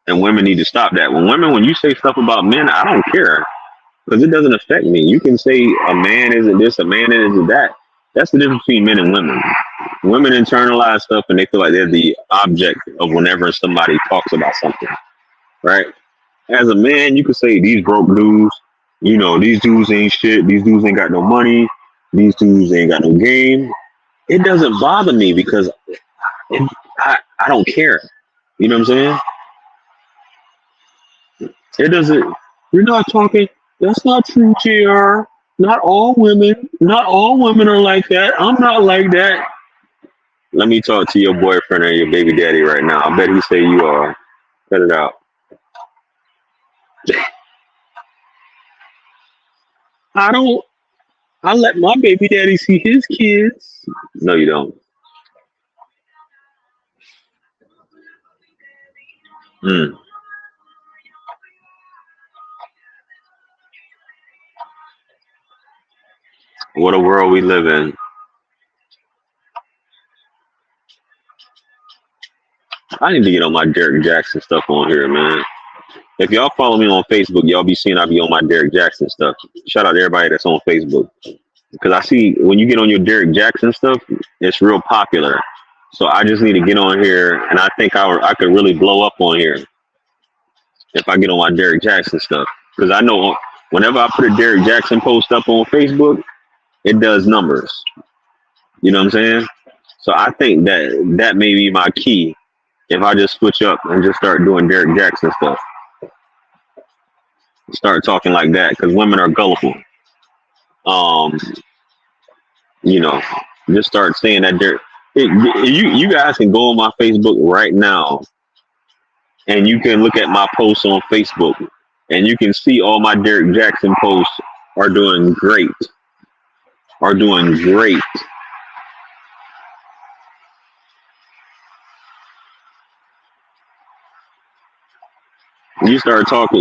and women need to stop that. When you say stuff about men, I don't care because it doesn't affect me. You can say a man isn't this, a man isn't that. That's the difference between men and women. Women internalize stuff and they feel like they're the object of whenever somebody talks about something, right? As a man, you could say these broke dudes, these dudes ain't shit, these dudes ain't got no money, these dudes ain't got no game. It doesn't bother me because I don't care. You know what I'm saying? It doesn't. You're not talking. That's not true, JR. Not all women are like that. I'm not like that. Let me talk to your boyfriend or your baby daddy right now. I bet he say you are. Cut it out. I don't. I let my baby daddy see his kids. No, you don't. Mm. What a world we live in. I need to get on my Derek Jackson stuff on here, man. If y'all follow me on Facebook, y'all be seeing I be on my Derek Jackson stuff. Shout out to everybody that's on Facebook. because I see when you get on your Derek Jackson stuff, it's real popular. So I just need to get on here, and I think I could really blow up on here if I get on my Derek Jackson stuff. Because I know whenever I put a Derek Jackson post up on Facebook, it does numbers. You know what I'm saying? So I think that may be my key if I just switch up and just start doing Derek Jackson stuff, start talking like that, because women are gullible. Um, you know, just start saying that Derek. You guys can go on my Facebook right now, and you can look at my posts on Facebook, and you can see all my Derek Jackson posts are doing great. Are doing great. You start talking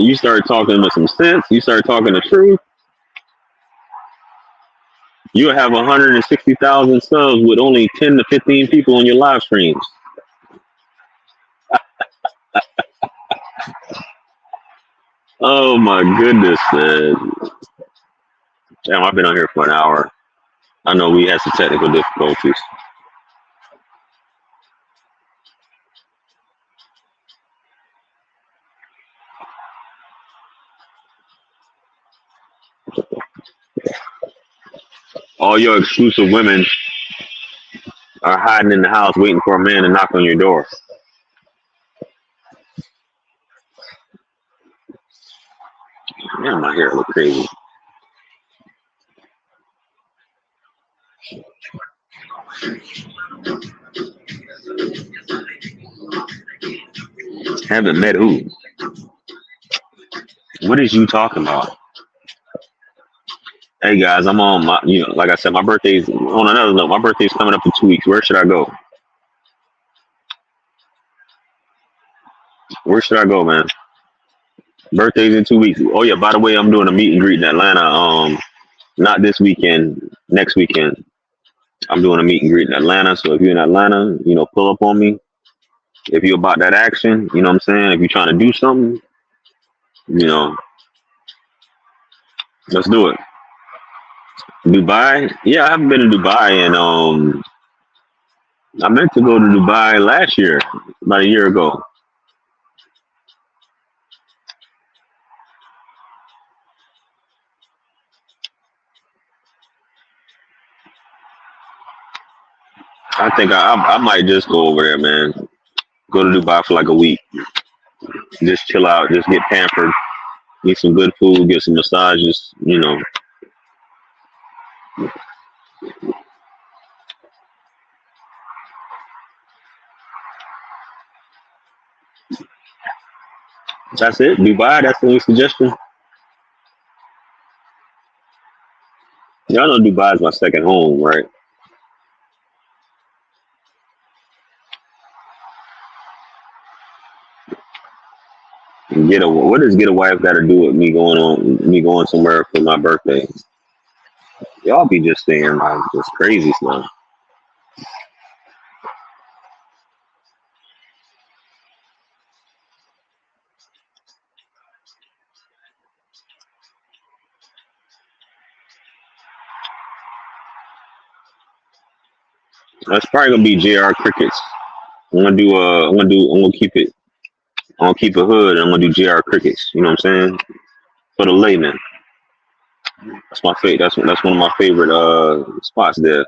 with some sense. You start talking the truth. You'll have 160,000 subs with only 10 to 15 people on your live streams. Oh my goodness, man. Damn, I've been on here for an hour. I know we had some technical difficulties. All your exclusive women are hiding in the house waiting for a man to knock on your door. Man, my hair look crazy. Haven't met who? What is you talking about? Hey guys, I'm on my, like I said, my birthday's on another note. My birthday's coming up in 2 weeks. Where should I go? Where should I go, man? Birthday's in 2 weeks. Oh yeah, by the way, I'm doing a meet and greet in Atlanta. Not this weekend, next weekend. I'm doing a meet and greet in Atlanta. So if you're in Atlanta, pull up on me. If you're about that action, you know what I'm saying? If you're trying to do something, you know, let's do it. Dubai? Yeah, I haven't been to Dubai, and I meant to go to Dubai last year, about a year ago. I think I might just go over there, man. Go to Dubai for like a week. Just chill out, just get pampered, eat some good food, get some massages. That's it. Dubai, that's the only suggestion. Y'all know Dubai is my second home, right? And what does get a wife got to do with me going somewhere for my birthday? Y'all be just saying like just crazy stuff. That's probably gonna be JR Crickets. I'm gonna keep it. I'm gonna keep it hood. And I'm gonna do JR Crickets. You know what I'm saying? For the layman. That's my favorite. That's one of my favorite spots there.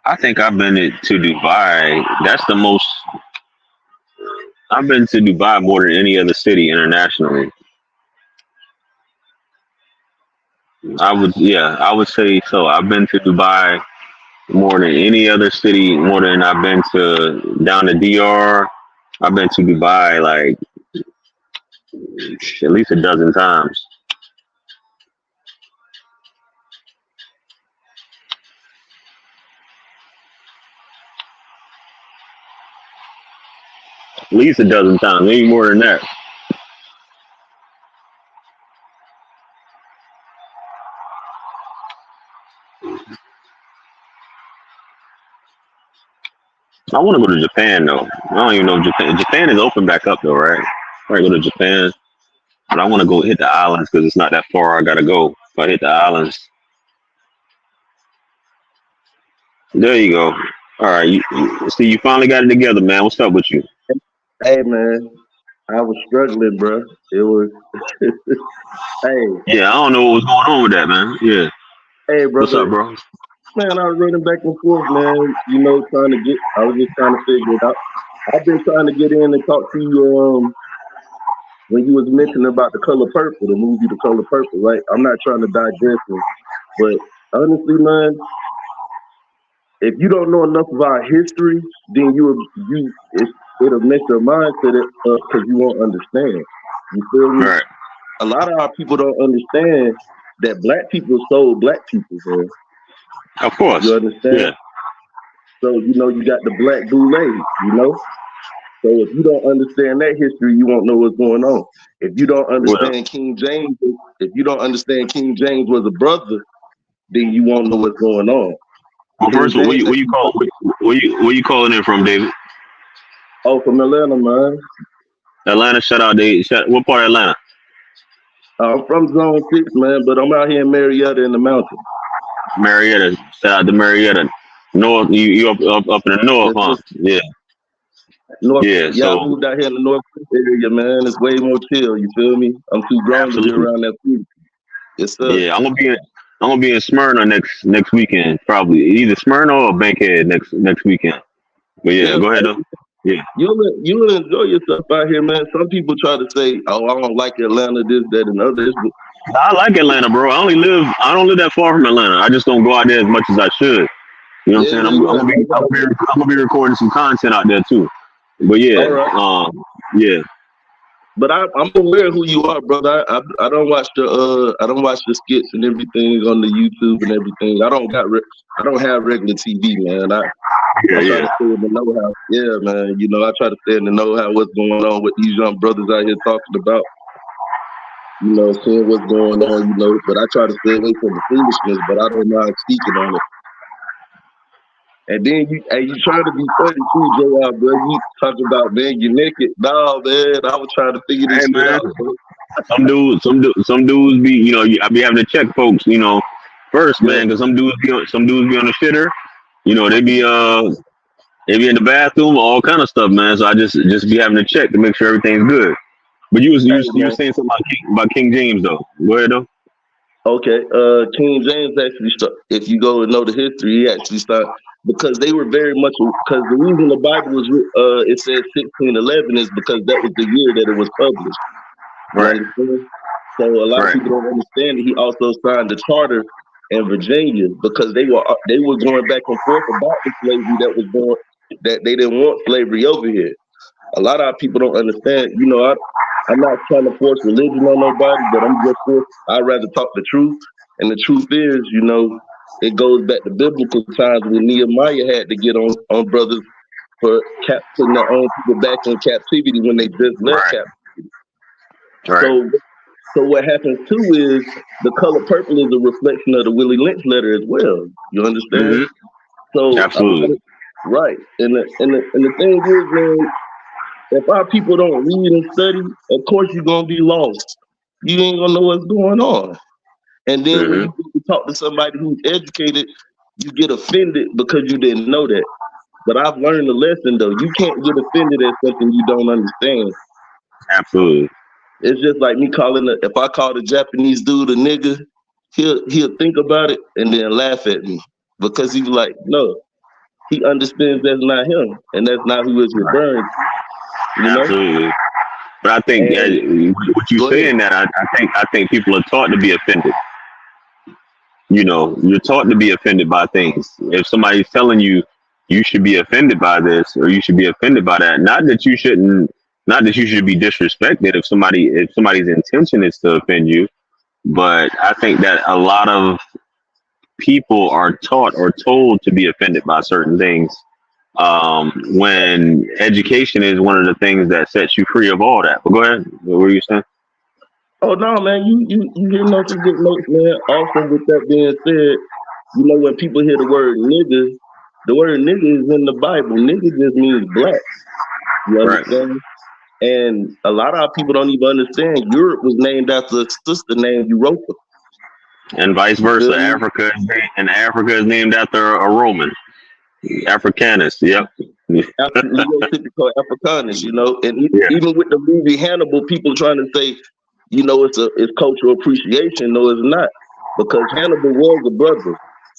I think I've been to Dubai. That's the most. I've been to Dubai more than any other city internationally. I would say so. I've been to Dubai more than any other city, more than I've been to down to DR. I've been to Dubai like at least a dozen times. At least a dozen times, maybe more than that. I want to go to Japan though. I don't even know if Japan is open back up though, right? Probably go to Japan, but I want to go hit the islands because it's not that far. I gotta go. If I hit the islands, there you go. All right, see, you finally got it together, man. What's up with you? Hey man, I was struggling, bro. It was hey, Yeah, I don't know what was going on with that, man. Yeah, hey what's brother, up, bro? man, I was running back and forth, man. Trying to get I was just trying to figure it out. I've been trying to get in and talk to you when you was mentioning about the color purple, the movie The Color Purple, right? I'm not trying to digest it, but honestly, man, if you don't know enough of our history, then it'll mess your mindset up because you won't understand. You feel All me? right, A lot of our people don't understand that black people sold black people, man. of You course. understand? Yeah. So, you got the black boule. So if you don't understand that history, you won't know what's going on. If you don't Well, understand King James, if you don't understand King James was a brother, then you won't know what's going on. well, His first of all, ancestors, where you calling in from, David? oh, from Atlanta, man. Atlanta. Shout out, Dave. What part of Atlanta? I'm from Zone 6, man, but I'm out here in Marietta in the mountains. Marietta. Shout out to Marietta. North. You up in the north, Yes, huh? sir. Yeah. North, Yeah. yeah, I So moved out here in the North area, man. It's way more chill, you feel me? I'm too grown to be absolutely. around that food. Yes, sir. Yeah. I'm gonna be in Smyrna next weekend, probably either Smyrna or Bankhead next weekend. But yeah, Yeah, go ahead though. Yeah. you'll enjoy yourself out here, man. Some people try to say, "Oh, I don't like Atlanta, this, that, and others." I like Atlanta, bro. I don't live that far from Atlanta. I just don't go out there as much as I should. You know what I'm Yeah, saying? yeah, yeah. I'm gonna be recording some content out there too. But All yeah, right, yeah. but I'm aware of who you are, brother. I don't watch I don't watch the skits and everything on the YouTube and everything. I don't have regular TV, man. I Yeah, try yeah. to stay in the know-how. Yeah, man. I try to stay in the know-how what's going on with these young brothers out here talking about. Seeing what's going on. But I try to stay away from the foolishness. But I don't mind speaking on it. And then you trying to be funny too, JR, bro. You talking about, man, you naked. No, man, I was trying to figure this Hey shit man, out, bro. some dudes be, I be having to check folks, first, Yeah, man, because some dudes be on the shitter. They be in the bathroom, all kind of stuff, man. So I just be having to check to make sure everything's good. But hey, you were man. saying something about King James though. Go ahead though. Okay, King James actually if you go and know the history, he actually started because they were very much because the reason the Bible was it says 1611 is because that was the year that it was published. You Right, understand? So a lot of right, people don't understand that he also signed the charter in Virginia because they were going back and forth about the slavery that was going that they didn't want slavery over here. A lot of our people don't understand. I'm not trying to force religion on nobody, but I'd rather talk the truth. And the truth is, it goes back to biblical times when Nehemiah had to get on brothers for putting their own people back in captivity when they just left right, captivity. right. So so what happens too is the color purple is a reflection of the Willie Lynch letter as well. You understand? Hmm. So Absolutely. right. And the thing is, man, if our people don't read and study, of course you're gonna be lost. You ain't gonna know what's going on. And then when Hmm. you talk to somebody who's educated, you get offended because you didn't know that. But I've learned a lesson though. You can't get offended at something you don't understand. Absolutely. It's just like me if I call a Japanese dude a nigga, he'll think about it and then laugh at me because he's like, no, he understands that's not him and that's not who it's Right. referring to, you know. Absolutely. But I think And what you go ahead. saying that I think people are taught to be offended. You're taught to be offended by things. If somebody's telling you you should be offended by this or you should be offended by that, not that you should be disrespected if somebody's intention is to offend you, but I think that a lot of people are taught or told to be offended by certain things. When education is one of the things that sets you free of all that. But go ahead. What were you saying? Oh no, man, you hitting on some good notes, man. Also, with that being said, when people hear the word nigga is in the Bible. Nigga just means black. You Right. understand? And a lot of our people don't even understand Europe was named after a sister named Europa. And vice You versa. feel me? Africa is named after a Roman, Africanus. Yep. Stereotypical Afrikaners, you know. And Yeah. even with the movie Hannibal, people trying to say, you know, it's cultural appreciation. No, it's not, because Hannibal was a brother.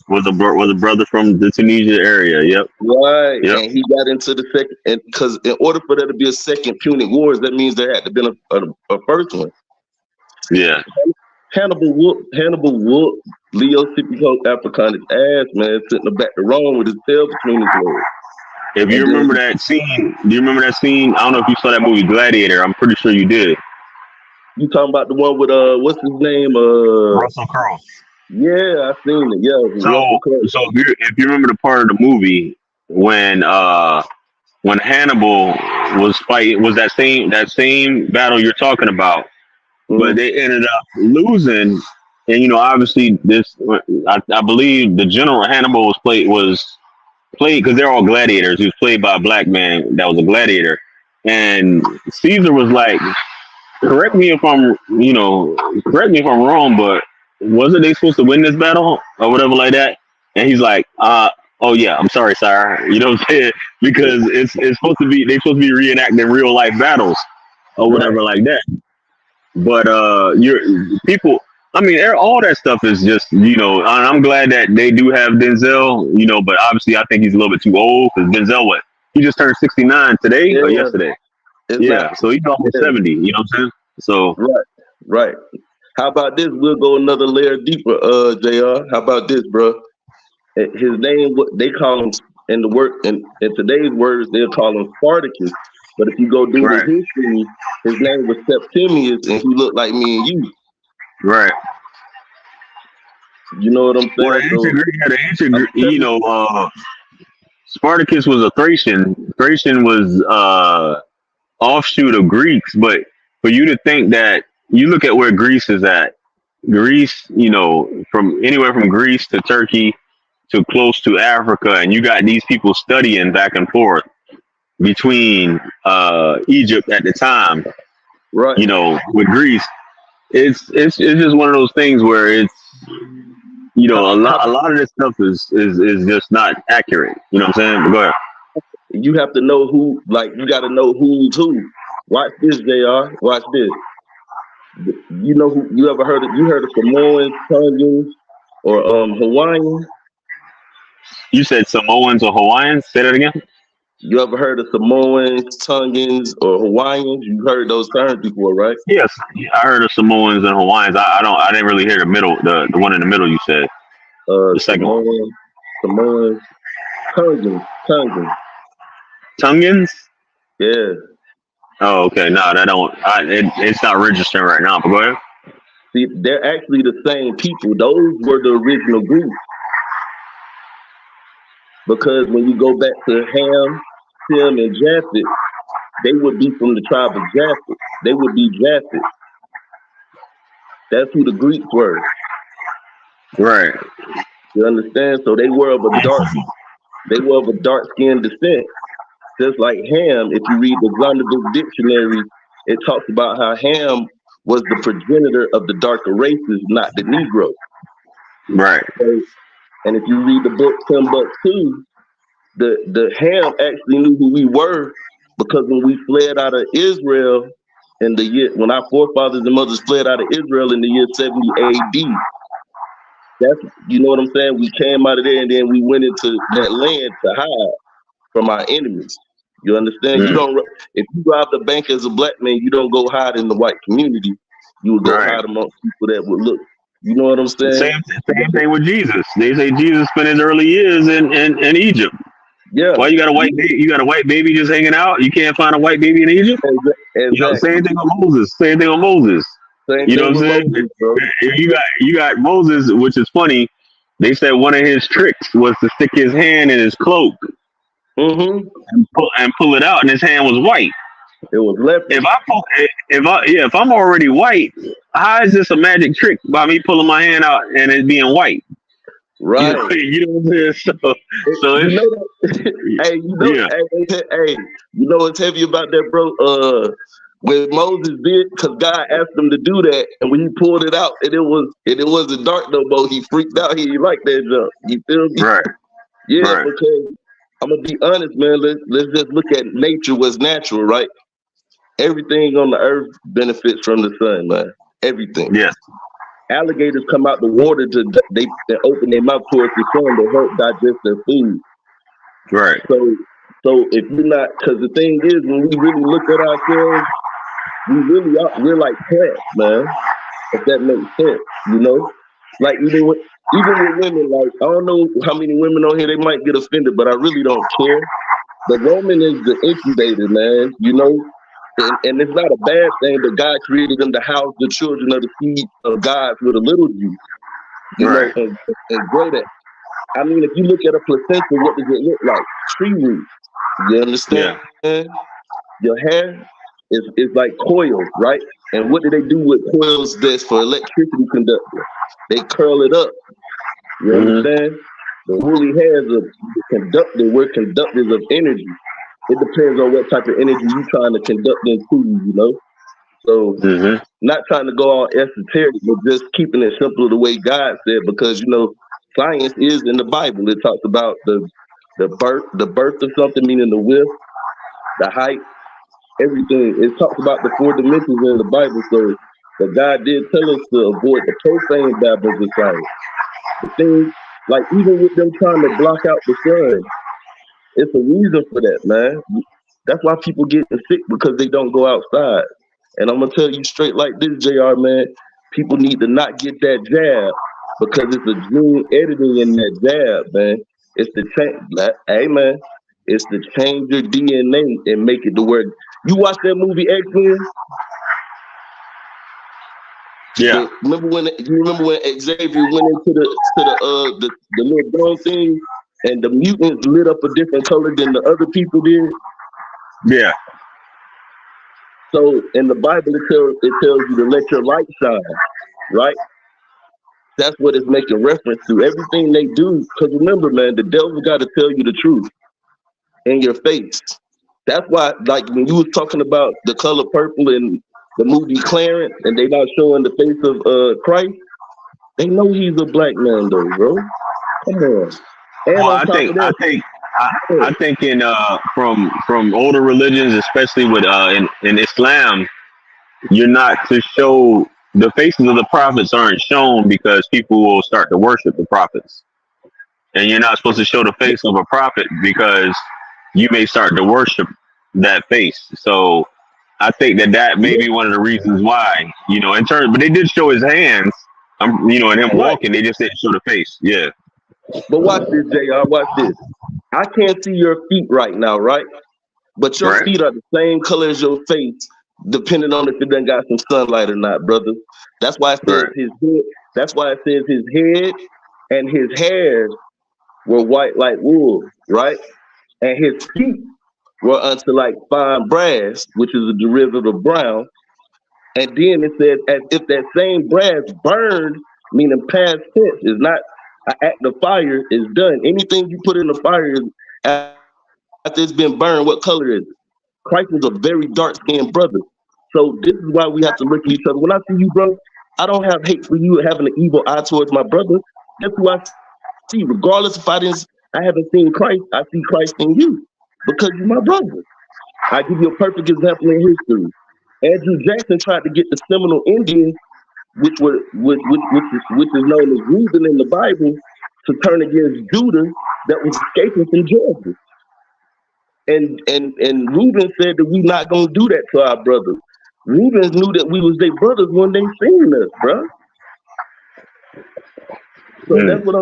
Was a brother from the Tunisia area. Yep. Right, Yep. and he got into the second, and because in order for there to be a second Punic Wars, that means there had to been a first one. Yeah. Hannibal whooped Leo Scipio Africanus ass, man, sitting back to Rome with his tail between his legs. If you And remember then that scene, do you remember that scene? I don't know if you saw that movie Gladiator. I'm pretty sure you did. you talking about the one with what's his name? Russell Crowe. Yeah, I seen it. Yeah, So, Russell Crowe. if you remember the part of the movie when Hannibal was fighting, was that same battle you're talking about, but Mm-hmm. they ended up losing, and obviously I believe the general Hannibal was played because they're all gladiators. He was played by a black man that was a gladiator, and Caesar was like, correct me if I'm wrong, but wasn't they supposed to win this battle or whatever like that? And he's like, oh yeah, I'm sorry, sire. You know what I'm saying? Because it's supposed to be they're supposed to be reenacting real life battles or Right. whatever like that. But you're people. I mean, all that stuff is just I'm glad that they do have Denzel. But obviously I think he's a little bit too old because Denzel he just turned 69 today or Yeah, yesterday. Yeah, exactly. so he's almost Yeah. 70. You know what I'm saying? So Right, right. How about this? We'll go another layer deeper, Jr. How about this, bro? His name, what they call him in the work in today's words, they'll call him Spartacus. But if you go do the right, history, his name was Septimius, and he looked like me and you. right. You know what I'm Well, saying? So the ancient, I'm telling you, Spartacus was a Thracian. Thracian was offshoot of Greeks, but for you to think that you look at where Greece is at, Greece, from anywhere from Greece to Turkey to close to Africa, and you got these people studying back and forth between Egypt at the time, right? with Greece. It's just one of those things where it's How, how a lot of this stuff is just not accurate. You know what I'm saying? But go ahead. you have to know who, like you got to know who's who. Watch this, Jr. Watch this. You know who? You ever heard of? You heard of Samoans, Tongans, or Hawaiians? You said Samoans or Hawaiians? Say that again. You ever heard of Samoans, Tongans, or Hawaiians? You heard those terms before, right? Yes, I heard of Samoans and Hawaiians. I didn't really hear the one in the middle. You said the second one. Samoans, Tongans. Tongans. Yeah. Oh, okay. No, that don't. It's not registering right now. But go ahead. See, they're actually the same people. Those were the original Greeks. Because when you go back to Ham, Shem, and Japheth, they would be from the tribe of Japheth. They would be Japheth. That's who the Greeks were. Right. You understand? So they were of a dark skinned descent. Just like Ham, if you read the Zondervan dictionary, it talks about how Ham was the progenitor of the darker races, not the Negro. Right. So, and if you read the book Timbuktu, the Ham actually knew who we were, because when we fled out of Israel in the year, when our forefathers and mothers fled out of Israel in the year 70 AD, that's, you know what I'm saying? We came out of there and then we went into that land to hide from our enemies. You understand? You don't. If you rob the bank as a black man, you don't go hide in the white community. You would go hide amongst people that would look. You know what I'm saying? Same thing with Jesus. They say Jesus spent his early years in Egypt. Yeah. Why you got a white baby? You got a white baby just hanging out? You can't find a white baby in Egypt? Exactly. Same thing with Moses. Same thing with Moses. Same you know thing what I'm saying? Moses, bro. You got Moses, which is funny. They said one of his tricks was to stick his hand in his cloak and pull it out, and his hand was white. It was left. If I'm already white, how is this a magic trick by me pulling my hand out and it being white? Right. You know what I'm saying? So You it's know that. Hey, yeah, you know what's heavy about that, bro? When Moses did, because God asked him to do that, and when he pulled it out, and it wasn't dark no more. He freaked out. He liked that jump. You feel me? right, Yeah, right. because I'm gonna be honest, man. Let's just look at nature. What's natural, right? Everything on the earth benefits from the sun, man. Everything. Yes, Alligators come out the water they open their mouth towards the sun to help digest their food. right. So if you're not, because the thing is, when we really look at ourselves, we're like plants, man. If that makes sense, you know. Like even with women, like I don't know how many women on here they might get offended, but I really don't care. The woman is the incubator, man. You know, and it's not a bad thing, but God created them to house the children of the seed of God with a little g, you know, Right. and grow that. I mean, if you look at a placenta, what does it look like? Tree roots. You Yeah. understand? Your hair is like coils, right? And what do they do with coils that's for electricity conductor? They curl it up. You Mm-hmm. understand? The woolly hairs are conductor. We're conductors of energy. It depends on what type of energy you trying to conduct into, you know? So Mm-hmm. not trying to go all esoteric, but just keeping it simple the way God said, because you know, science is in the Bible. It talks about the birth of something, meaning the width, the height, everything. It talks about the four dimensions in the Bible. So but God did tell us to avoid the profane babbles of science. The thing, like even with them trying to block out the sun, it's a reason for that, man. That's why people getting sick because they don't go outside. And I'm gonna tell you straight like this, Jr. Man, people need to not get that jab because it's a gene editing in that jab, man. It's to change, like, hey man, it's to change your DNA and make it to where you watch that movie X Men. Yeah. You remember when Xavier went into the little dome thing and the mutants lit up a different color than the other people did. Yeah. So in the Bible, it tells you to let your light shine, right? That's what it's making reference to. Everything they do, because remember, man, the devil got to tell you the truth in your face. That's why, like when you was talking about the color purple in the movie Clarence, and they not showing the face of Christ, they know he's a black man, though, bro. Come on. And Well, on top of I that, think, yeah, I think in from older religions, especially with in Islam, you're not to show the faces of the prophets aren't shown because people will start to worship the prophets, and you're not supposed to show the face of a prophet because you may start to worship that face. So I think that may yeah, be one of the reasons why, in terms, but they did show his hands, and him right. walking. They just didn't show the face. Yeah. But watch this, Jr. Watch this. I can't see your feet right now, right? But your Right. feet are the same color as your face, depending on if it done got some sunlight or not, brother. That's why it says Right. his head. That's why it says his head and his hairs were white like wool, right? And his feet were unto like fine brass, which is a derivative of brown. And then it says, as if that same brass burned, meaning past tense, is not an act of fire, is done. Anything you put in the fire is after it's been burned, what color is it? Christ is a very dark skinned brother. So this is why we have to look at each other. When I see you, bro, I don't have hate for you having an evil eye towards my brother. That's who I see. Regardless if I haven't seen Christ, I see Christ in you because you're my brother. I give you a perfect example in history. Andrew Jackson tried to get the Seminole Indians, which is known as Reuben in the Bible, to turn against Judah that was escaping from Georgia. And Reuben said that we not gonna do that to our brothers. Reuben knew that we was their brothers when they seen us, bro. So Mm. that's what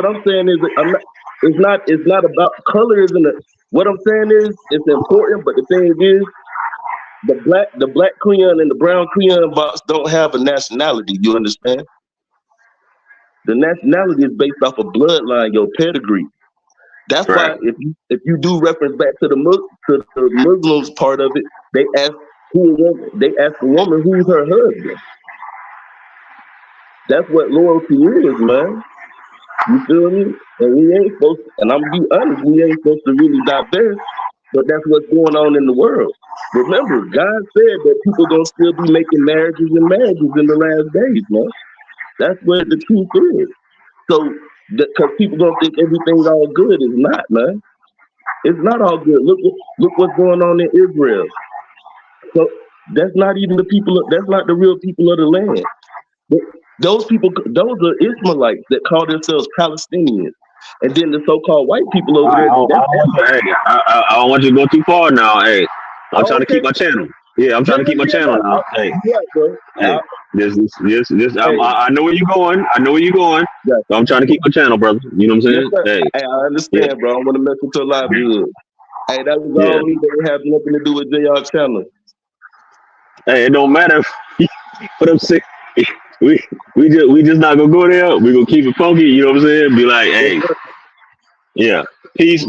I'm saying is that I'm not. It's not about color. Isn't it? What I'm saying is it's important, but the thing is the black crayon and the brown crayon box don't have a nationality. You understand? The nationality is based off of bloodline, your pedigree. That's Right. why if you do reference back to the Muslims part of it, they ask a woman who's her husband. That's what loyalty is, man. You feel me? And we ain't supposed to, and I'm gonna be honest, we ain't supposed to really divest, but that's what's going on in the world. Remember, God said that people gonna still be making marriages and marriages in the last days, man. That's where the truth is. So, because people gonna think everything's all good, it's not, man. It's not all good. Look what's going on in Israel. So that's not even the people. That's not the real people of the land. Those people, those are Ishmaelites that call themselves Palestinians, and then the so-called white people over there. That's I don't want you to go too far now. Hey, I'm trying to okay. keep my channel. Yeah, I'm trying to keep my channel now. Hey, Yeah, bro. hey, this. Hey, I know where you're going. I know where you're going. yeah, So I'm trying to keep my channel, brother. You know what I'm yes, saying? sir. Hey, Hey, I yeah, understand, bro. I want to mess with your livelihood. Hey, that was yeah. all me. That have nothing to do with JR channel. Hey, it don't matter what I'm saying. We we just not gonna go there. We gonna keep it funky. You know what I'm saying? Be like, Yes, hey, sir. yeah, peace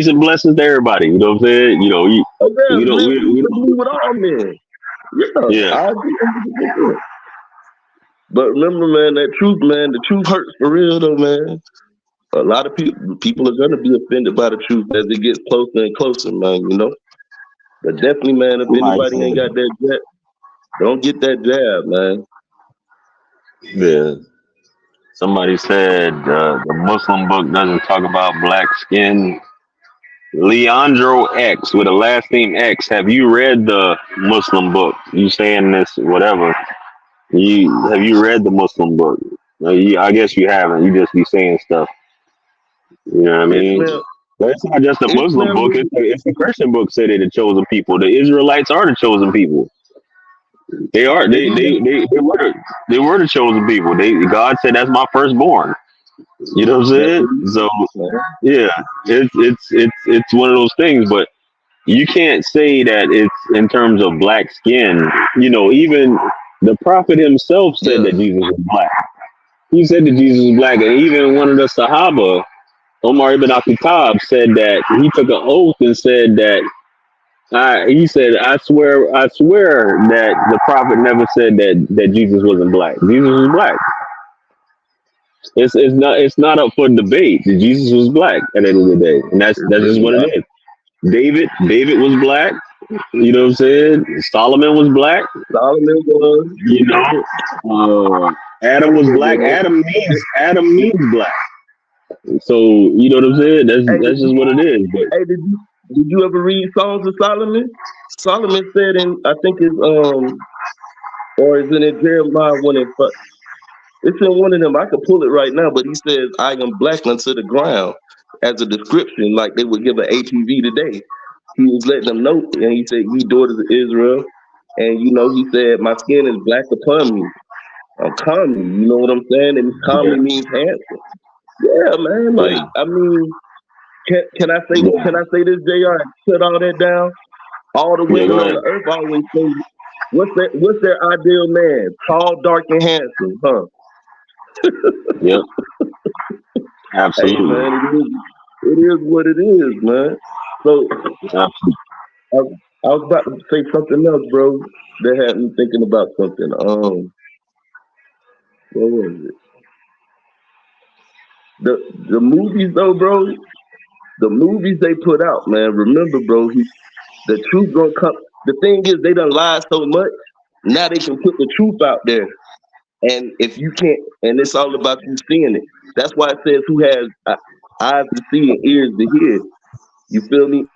and blessings to everybody. You know what I'm saying? You know, Oh yeah, we don't, live we peaceably don't, with all men. Yeah, yeah, I agree 100%. But remember, man, that truth, man, the truth hurts for real, though, man. A lot of people are gonna be offended by the truth as it gets closer and closer, man. You know. But definitely, man, if somebody anybody ain't said, got that jab, don't get that jab, man. yeah. Somebody said the Muslim book doesn't talk about black skin. Leandro X with a last name X. Have you read the Muslim book? You saying this, whatever. Have you read the Muslim book? I guess you haven't. You just be saying stuff. You know what I mean? Ishmael, But it's not just a Muslim Ishmael book. is It's a Christian book. Say they're the chosen people. The Israelites are the chosen people. They are. Ishmael. They were the chosen people. God said that's my firstborn. You know what I'm That's saying? what he So said, man. yeah, it's one of those things. But you can't say that it's in terms of black skin. You know, even the prophet himself said Yeah, that Jesus was black. He said that Jesus was black, and even one of the Sahaba, Omar ibn Khattab, said that he took an oath and said that he said, I swear that the prophet never said that Jesus wasn't black. Jesus was black. It's not up for debate. Jesus was black at the end of the day, and it's that's just really what it not. is. David was black. You know what I'm saying? Solomon was black. Solomon was. You know, Adam was black. Adam means black. So you know what I'm saying? Hey, That's just what it is. But hey, did you ever read Songs of Solomon? Solomon said in I think it's or is it in Jeremiah one and it's in one of them. I could pull it right now, but he says, "I am black unto the ground," as a description, like they would give an ATV today. He was letting them know, and he said, "Ye daughters of Israel," and you know, he said, "My skin is black upon me. I'm comely." You know what I'm saying? And yeah, comely means handsome. Yeah, man. yeah, Like, I mean, yeah, can I say this, Jr. and shut all that down? All the yeah. women Go on ahead. the earth always say, What's their ideal man? Tall, dark, and handsome, huh?" Yep, Hey absolutely, man, it is what it is, man. So absolutely. I, I was about to say something else, bro, that had me thinking about something. What was it? The movies though, bro. The movies they put out, man. Remember, bro, the truth gonna come. The thing is, they done lied so much. Now they can put the truth out there, and if you can't, and it's all about you seeing it. That's why it says, "Who has eyes to see and ears to hear." You feel me?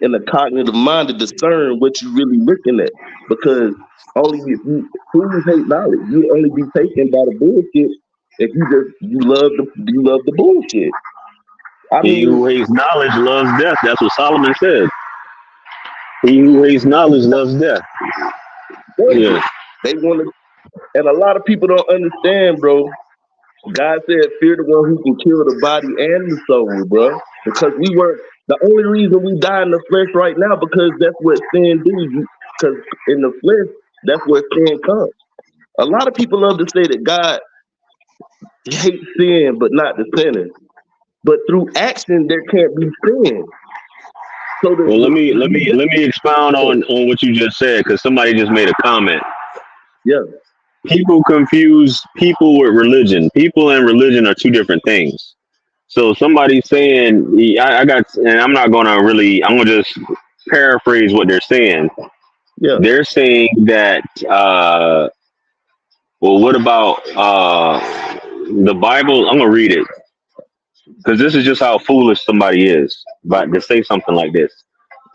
In the cognitive mind to discern what you're really looking at. Because only if you fools hate knowledge, you'll only be taken by the bullshit if you love the bullshit. I He mean, who hates knowledge loves death. That's what Solomon said. He who hates knowledge loves death. exactly. Yeah, They want to, and a lot of people don't understand, bro. God said, "Fear the one who can kill the body and the soul, bro." Because we were the only reason we die in the flesh right now because that's what sin do. Because in the flesh, that's where sin comes. A lot of people love to say that God hates sin, but not the sinner. But through action, there can't be sin. So well, let me expound on what you just said because somebody just made a comment. yeah, people confuse people with religion. People and religion are two different things. So somebody saying, I got, and I'm not going to really, I'm going to just paraphrase what they're saying. Yeah. They're saying that, well, what about the Bible? I'm going to read it because this is just how foolish somebody is, but to say something like this.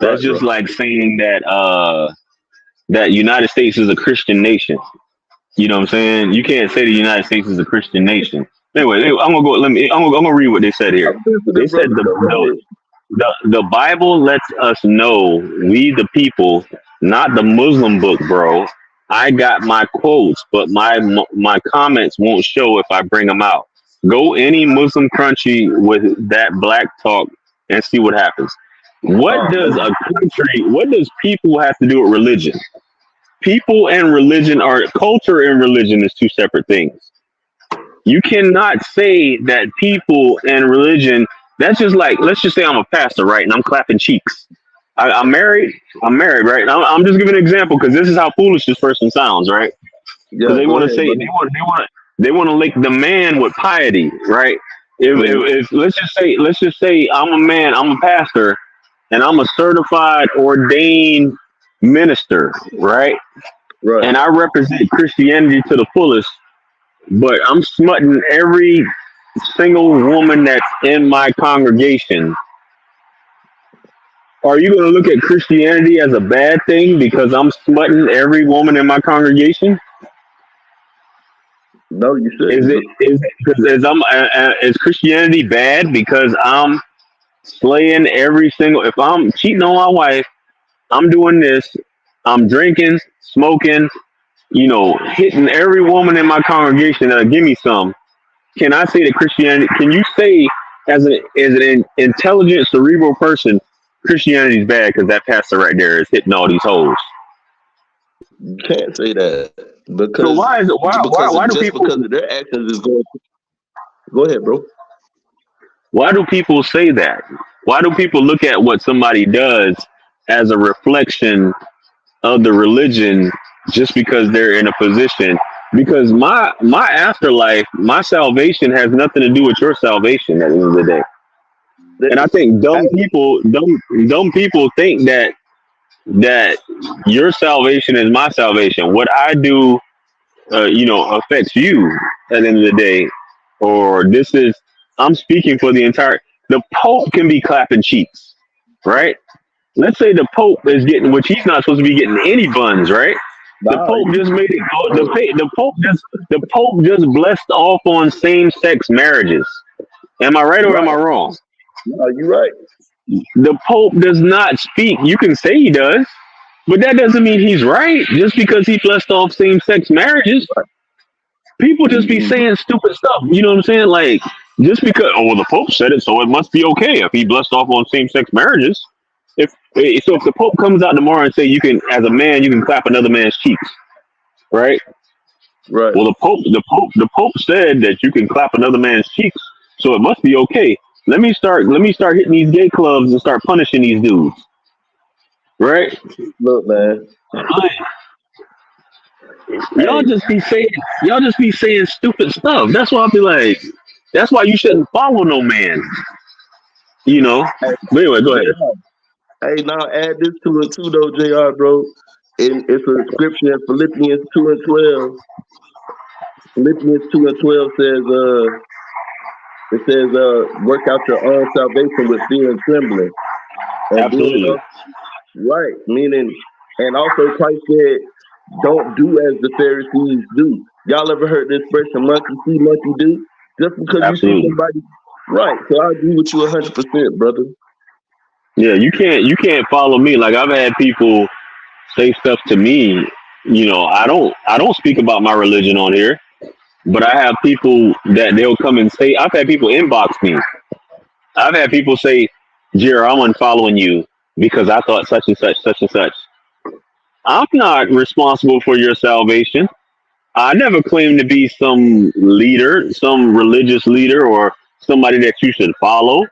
That's Right, just bro. like saying that that United States is a Christian nation. You know what I'm saying? You can't say the United States is a Christian nation. Anyway, I'm gonna go. I'm gonna read what they said here. I'm listening, They said brother. Go ahead. the Bible lets us know, we the people, not the Muslim book, bro. I got my quotes, but my comments won't show if I bring them out. Go any Muslim country with that black talk and see what happens. What Oh does man. a country? What does people have to do with religion? People and religion are culture and religion is two separate things. You cannot say that people and religion. That's just like, let's just say I'm a pastor, right? And I'm clapping cheeks. I'm married. I'm married, right? And I'm just giving an example because this is how foolish this person sounds, right? Because Yeah, they go want to ahead, say brother. they want to link the man with piety, right? Mm, If let's just say I'm a man, I'm a pastor, and I'm a certified ordained minister, right? right. And I represent Christianity to the fullest, but I'm smutting every single woman that's in my congregation. Are you going to look at Christianity as a bad thing because I'm smutting every woman in my congregation? No, you Is shouldn't. it is Christianity bad because I'm slaying every single? If I'm cheating on my wife, I'm doing this. I'm drinking, smoking, hitting every woman in my congregation that'll give me some. Can I say that Christianity? Can you say as an intelligent, cerebral person, Christianity is bad because that pastor right there is hitting all these holes? You can't say that So because why is it? Why do just people? because of their actions is going. Go ahead, bro. Why do people say that? Why do people look at what somebody does as a reflection of the religion just because they're in a position? Because my afterlife, my salvation has nothing to do with your salvation at the end of the day. And I think Hey, dumb people think that your salvation is my salvation. What I do, affects you at the end of the day, or this is I'm speaking for the entire. The Pope can be clapping cheeks, right? Let's say the Pope is getting, which he's not supposed to be getting any buns, right? The nah, Pope just made it. bro. The Pope just blessed off on same sex marriages. Am I right or am I Right. wrong? No, you right. The Pope does not speak. You can say he does, but that doesn't mean he's right. Just because he blessed off same sex marriages, people just be Mm-mm. saying stupid stuff. You know what I'm saying? Like, just because, oh, well, the Pope said it, so it must be okay if he blessed off on same sex marriages. If the Pope comes out tomorrow and say you can, as a man, you can clap another man's cheeks, right? Right. Well, the Pope said that you can clap another man's cheeks, so it must be okay. Let me start hitting these gay clubs and start punishing these dudes, right? Look, man. Like, y'all Hey, just be saying y'all just be saying stupid stuff. That's why I be like, that's why you shouldn't follow no man, you know. hey, But anyway, go ahead. JR. Hey, now add this to it too, though, Jr. Bro. It's a scripture in Philippians 2:12. Philippians 2:12 says, it says, work out your own salvation with fear and trembling, and doing it Absolutely, all right. Meaning, and also Christ said, don't do as the Pharisees do. Y'all ever heard the expression monkey see, monkey do? Just because you see absolutely. somebody, right? So I agree with you 100%, brother. Yeah, you can't follow me. Like, I've had people say stuff to me. I don't speak about my religion on here, but I have people that they'll come and say. I've had people inbox me. I've had people say, "Jer, I'm unfollowing you because I thought such and such, such and such." I'm not responsible for your salvation. I never claimed to be some leader, some religious leader, or somebody that you should follow.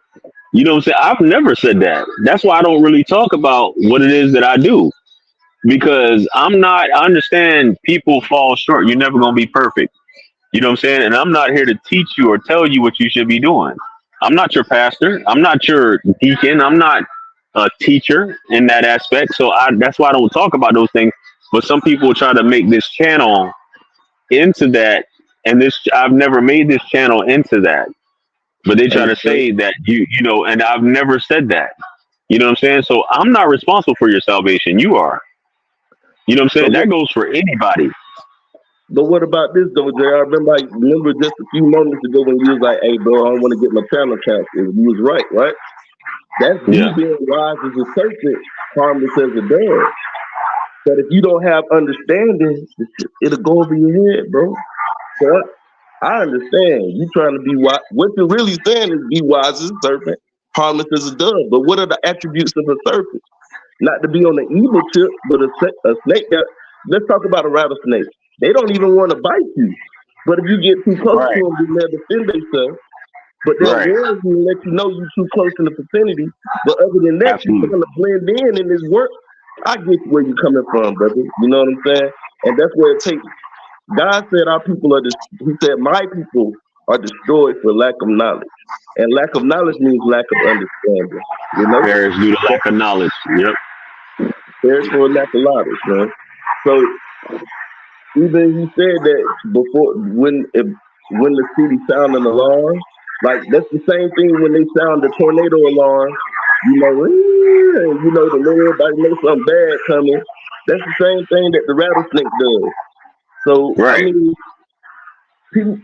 You know what I'm saying? I've never said that. That's why I don't really talk about what it is that I do. because I understand people fall short. You're never gonna be perfect. You know what I'm saying? And I'm not here to teach you or tell you what you should be doing. I'm not your pastor. I'm not your deacon. I'm not a teacher in that aspect. So that's why I don't talk about those things. But some people try to make this channel into that, and I've never made this channel into that. But they try Hey, to so, say that and I've never said that. You know what I'm saying? So I'm not responsible for your salvation. You are. You know what I'm so saying? what? That goes for anybody. But what about this though, Jay? I remember just a few moments ago when you was like, "Hey, bro, I don't want to get my channel canceled." You was right, right? That's you Yeah. being wise as a serpent, harmless as a dove. But if you don't have understanding, it'll go over your head, bro. So I understand you trying to be wise. What you're really saying is be wise as a serpent, harmless as a dove. But what are the attributes of a serpent? Not to be on the evil tip, but a snake that, let's talk about a rattlesnake. They don't even want to bite you. But if you get too close to Right. them, then they'll defend themselves. But they'll Right. warn you and let you know you're too close in the vicinity. But other than that, you're Absolutely. trying to blend in this work. I get where you're coming from, brother. You know what I'm saying? And that's where it takes. God said our people are, he said, my people are destroyed for lack of knowledge. And lack of knowledge means lack of understanding. You know? Perish due to lack of knowledge. Yep. There's for lack of knowledge, man. So even he said that before when the city sound an alarm, like that's the same thing when they sound the tornado alarm. The Lord, everybody knows something bad coming. That's the same thing that the rattlesnake does. So I Right. mean,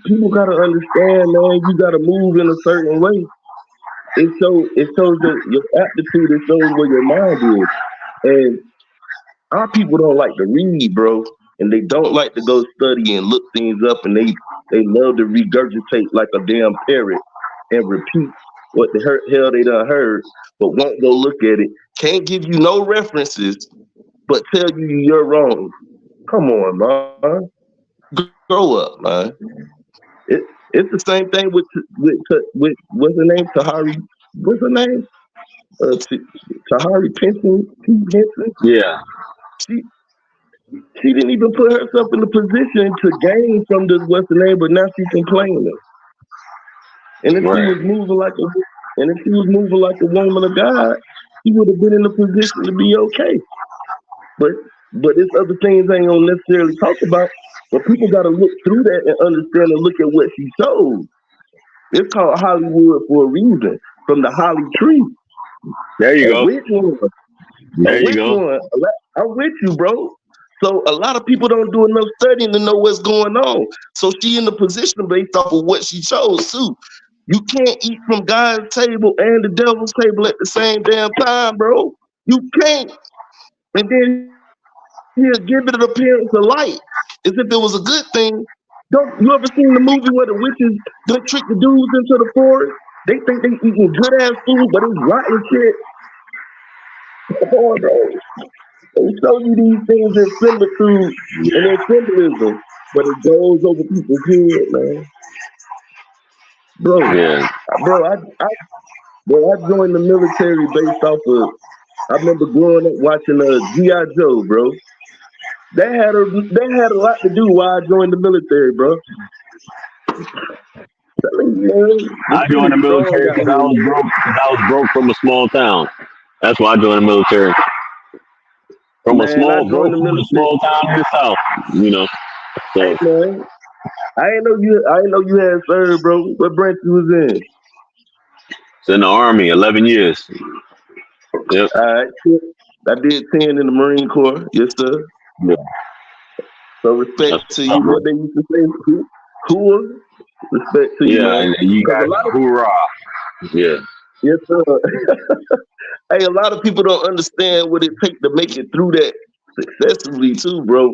people gotta understand, man. You gotta move in a certain way. It shows your aptitude. It shows where your mind is. And our people don't like to read, bro, and they don't like to go study and look things up, and they love to regurgitate like a damn parrot and repeat what the hell they done heard, but won't go look at it. Can't give you no references, but tell you you're wrong. Come on, man. Grow up, man. It, it's the same thing with what's her name? What's her name? Tahari Penson. Yeah. She She didn't even put herself in the position to gain from this what's the name, but now she's complaining. And if she Right. was moving like a and if she was moving like a woman of God, she would have been in a position to be okay. But it's other things I ain't gonna necessarily talk about. But people gotta look through that and understand and look at what she chose. It's called Hollywood for a reason. From the holly tree. There you A go. witch one. A There you witch go. one. I'm with you, bro. So a lot of people don't do enough studying to know what's going on. So she in the position based off of what she chose too. You can't eat from God's table and the devil's table at the same damn time, bro. You can't. And then he'll give it an appearance of light as if it was a good thing. Don't you ever seen the movie where the witches don't trick the dudes into the forest? They think they eating good ass food, but it's rotten shit. Come on, bro. They show you these things in similitude and in symbolism, but it goes over people's head, man. Bro, Yeah. bro, I joined the military based off of. I remember growing up watching GI Joe, bro. That had a lot to do why I joined the military, bro. Telling you, man, the I shit joined is the strong military out because here, I was man. broke. Because I was broke from a small town. That's why I joined the military. Man, I joined Broke the from a military. small town in the south. You know. Hey, So man, I ain't know you had served, bro. What branch you was in? it's in the army, 11 years. Yep. All right, I did 10 in the Marine Corps. Yes, sir. Yeah. So That's respect to what's up, you. bro. What they used to say, cool. Respect to you, Yeah, man. and you Because a guys, lot of hoorah. Yeah. yes, sir. Hey, a lot of people don't understand what it takes to make it through that successfully, too, bro.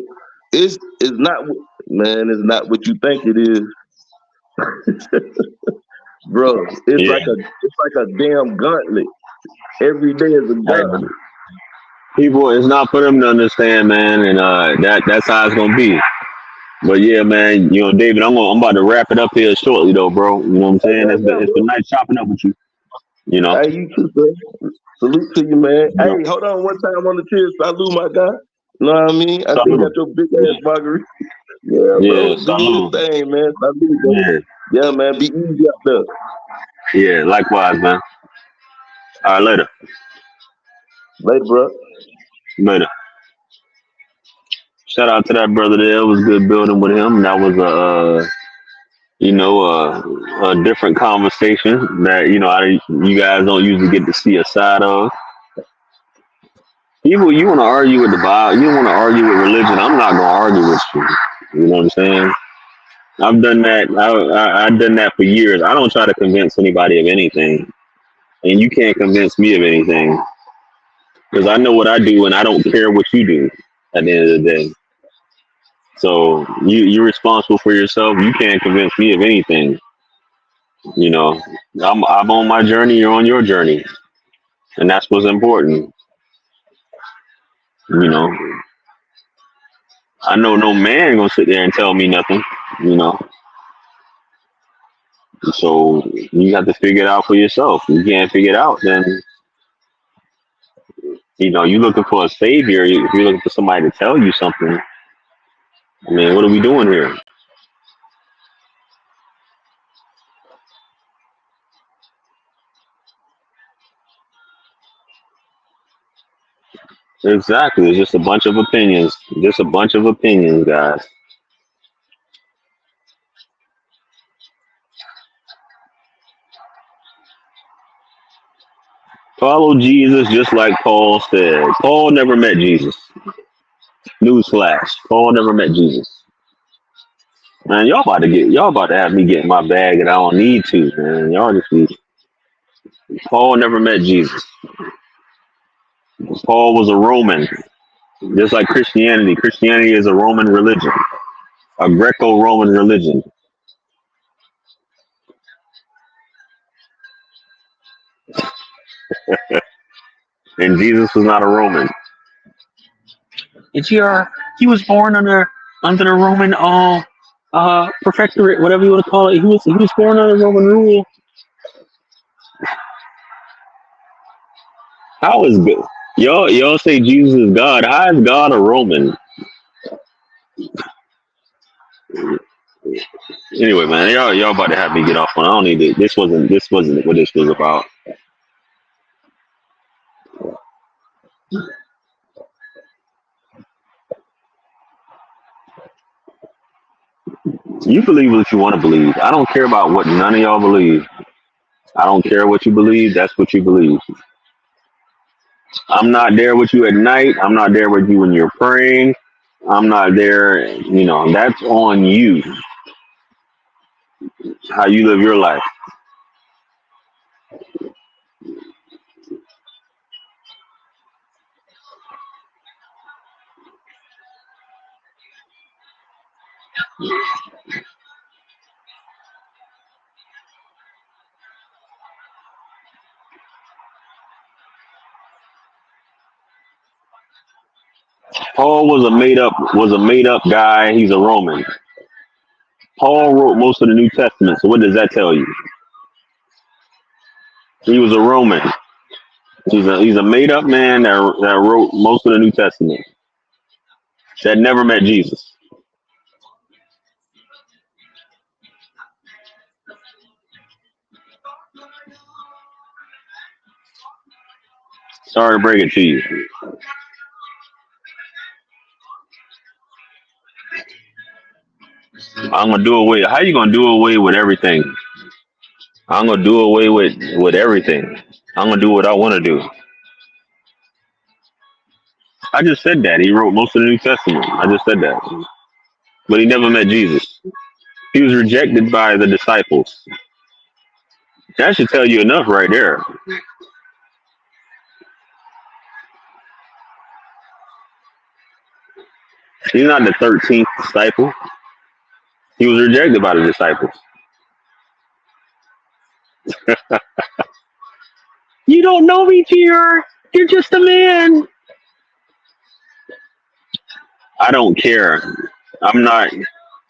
It's not, man. It's not what you think it is, bro. Yeah. It's like a damn gauntlet. Every day is a Hey, man. gauntlet. People, it's not for them to understand, man, and that's how it's gonna be. But yeah, man, David, I'm about to wrap it up here shortly, though, bro. You know what I'm Hey, saying? yeah, yeah, It's bro. been nice chopping up with you. You know. Hey, you too, sir. Salute to you, man. You know. Hey, hold on one time on the cheers. Salute, my guy. know what I mean? I still got Salute. your big ass margarita. Yeah, Yeah, bro. Do your salute. thing, man. Salute, bro. Yeah, Yeah, man. Be easy out there. yeah. Likewise, man. All right, later, Later, bro. later. Shout out to that brother there. It was good building with him. That was a different conversation that you guys don't usually get to see a side of. You want to argue with the Bible, you want to argue with religion. I'm not gonna argue with you. You know what I'm saying? I've done that. I've done that for years. I don't try to convince anybody of anything, and you can't convince me of anything because I know what I do, and I don't care what you do. At the end of the day, so you're responsible for yourself. You can't convince me of anything. You know, I'm on my journey. You're on your journey, and that's what's important. You know, I know no man gonna sit there and tell me nothing. You know, so you have to figure it out for yourself. If you can't figure it out, then you're looking for a savior. If you're looking for somebody to tell you something, I mean, what are we doing here? Exactly. It's just a bunch of opinions. Just a bunch of opinions, guys. Follow Jesus just like Paul said. Paul never met Jesus. Newsflash. Paul never met Jesus. Man, y'all about to have me get in my bag and I don't need to, man. Y'all just be Paul never met Jesus. Paul was a Roman. Just like Christianity. Christianity is a Roman religion. A Greco-Roman religion. And Jesus was not a Roman. He was born under the Roman prefectorate, whatever you want to call it. He was born under Roman rule. How is good? Y'all say Jesus is God. How is God a Roman? Anyway, man, y'all about to have me get off on. I don't need it. This wasn't what this was about. You believe what you want to believe. I don't care about what none of y'all believe. I don't care what you believe. That's what you believe. I'm not there with you at night. I'm not there with you when you're praying. I'm not there. That's on you. How you live your life. Paul was a made up guy. He's a Roman. Paul wrote most of the New Testament. So what does that tell you? He was a Roman. He's a made up man that wrote most of the New Testament. That never met Jesus. Sorry to break it to you. I'm gonna do away. How you gonna do away with everything? I'm gonna do away with everything. I'm gonna do what I want to do. I just said that he wrote most of the New Testament. I just said that, but he never met Jesus. He was rejected by the disciples. That should tell you enough right there. He's not the 13th disciple. He was rejected by the disciples. You don't know me, Peter. You're just a man. I don't care. I'm not.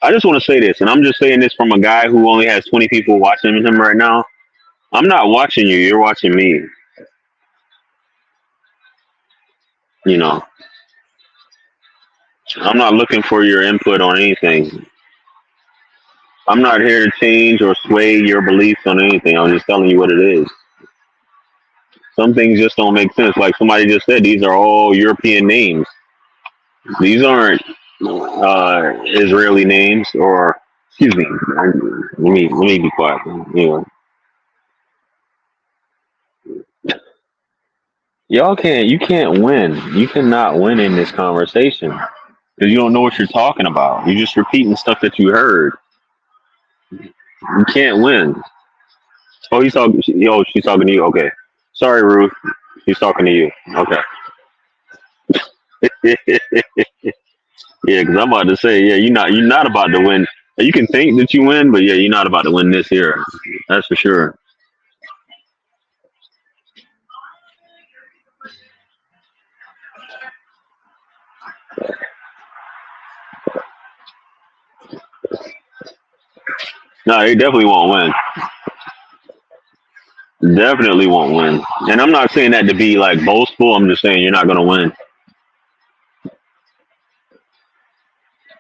I just want to say this, and I'm just saying this from a guy who only has 20 people watching him right now. I'm not watching you. You're watching me. You know. I'm not looking for your input on anything. I'm not here to change or sway your beliefs on anything. I'm just telling you what it is. Some things just don't make sense. Like somebody just said, these are all European names. These aren't Israeli names, or excuse me. Let me be quiet. Anyway, you can't win. You cannot win in this conversation because you don't know what you're talking about. You're just repeating stuff that you heard. You can't win. Oh, he's talking. Yo, she's talking to you. Okay. Sorry, Ruth. She's talking to you. Okay. Yeah, because I'm about to say, yeah, you're not about to win. You can think that you win, but yeah, you're not about to win this year. That's for sure. No, they definitely won't win. Definitely won't win. And I'm not saying that to be like boastful. I'm just saying you're not gonna win.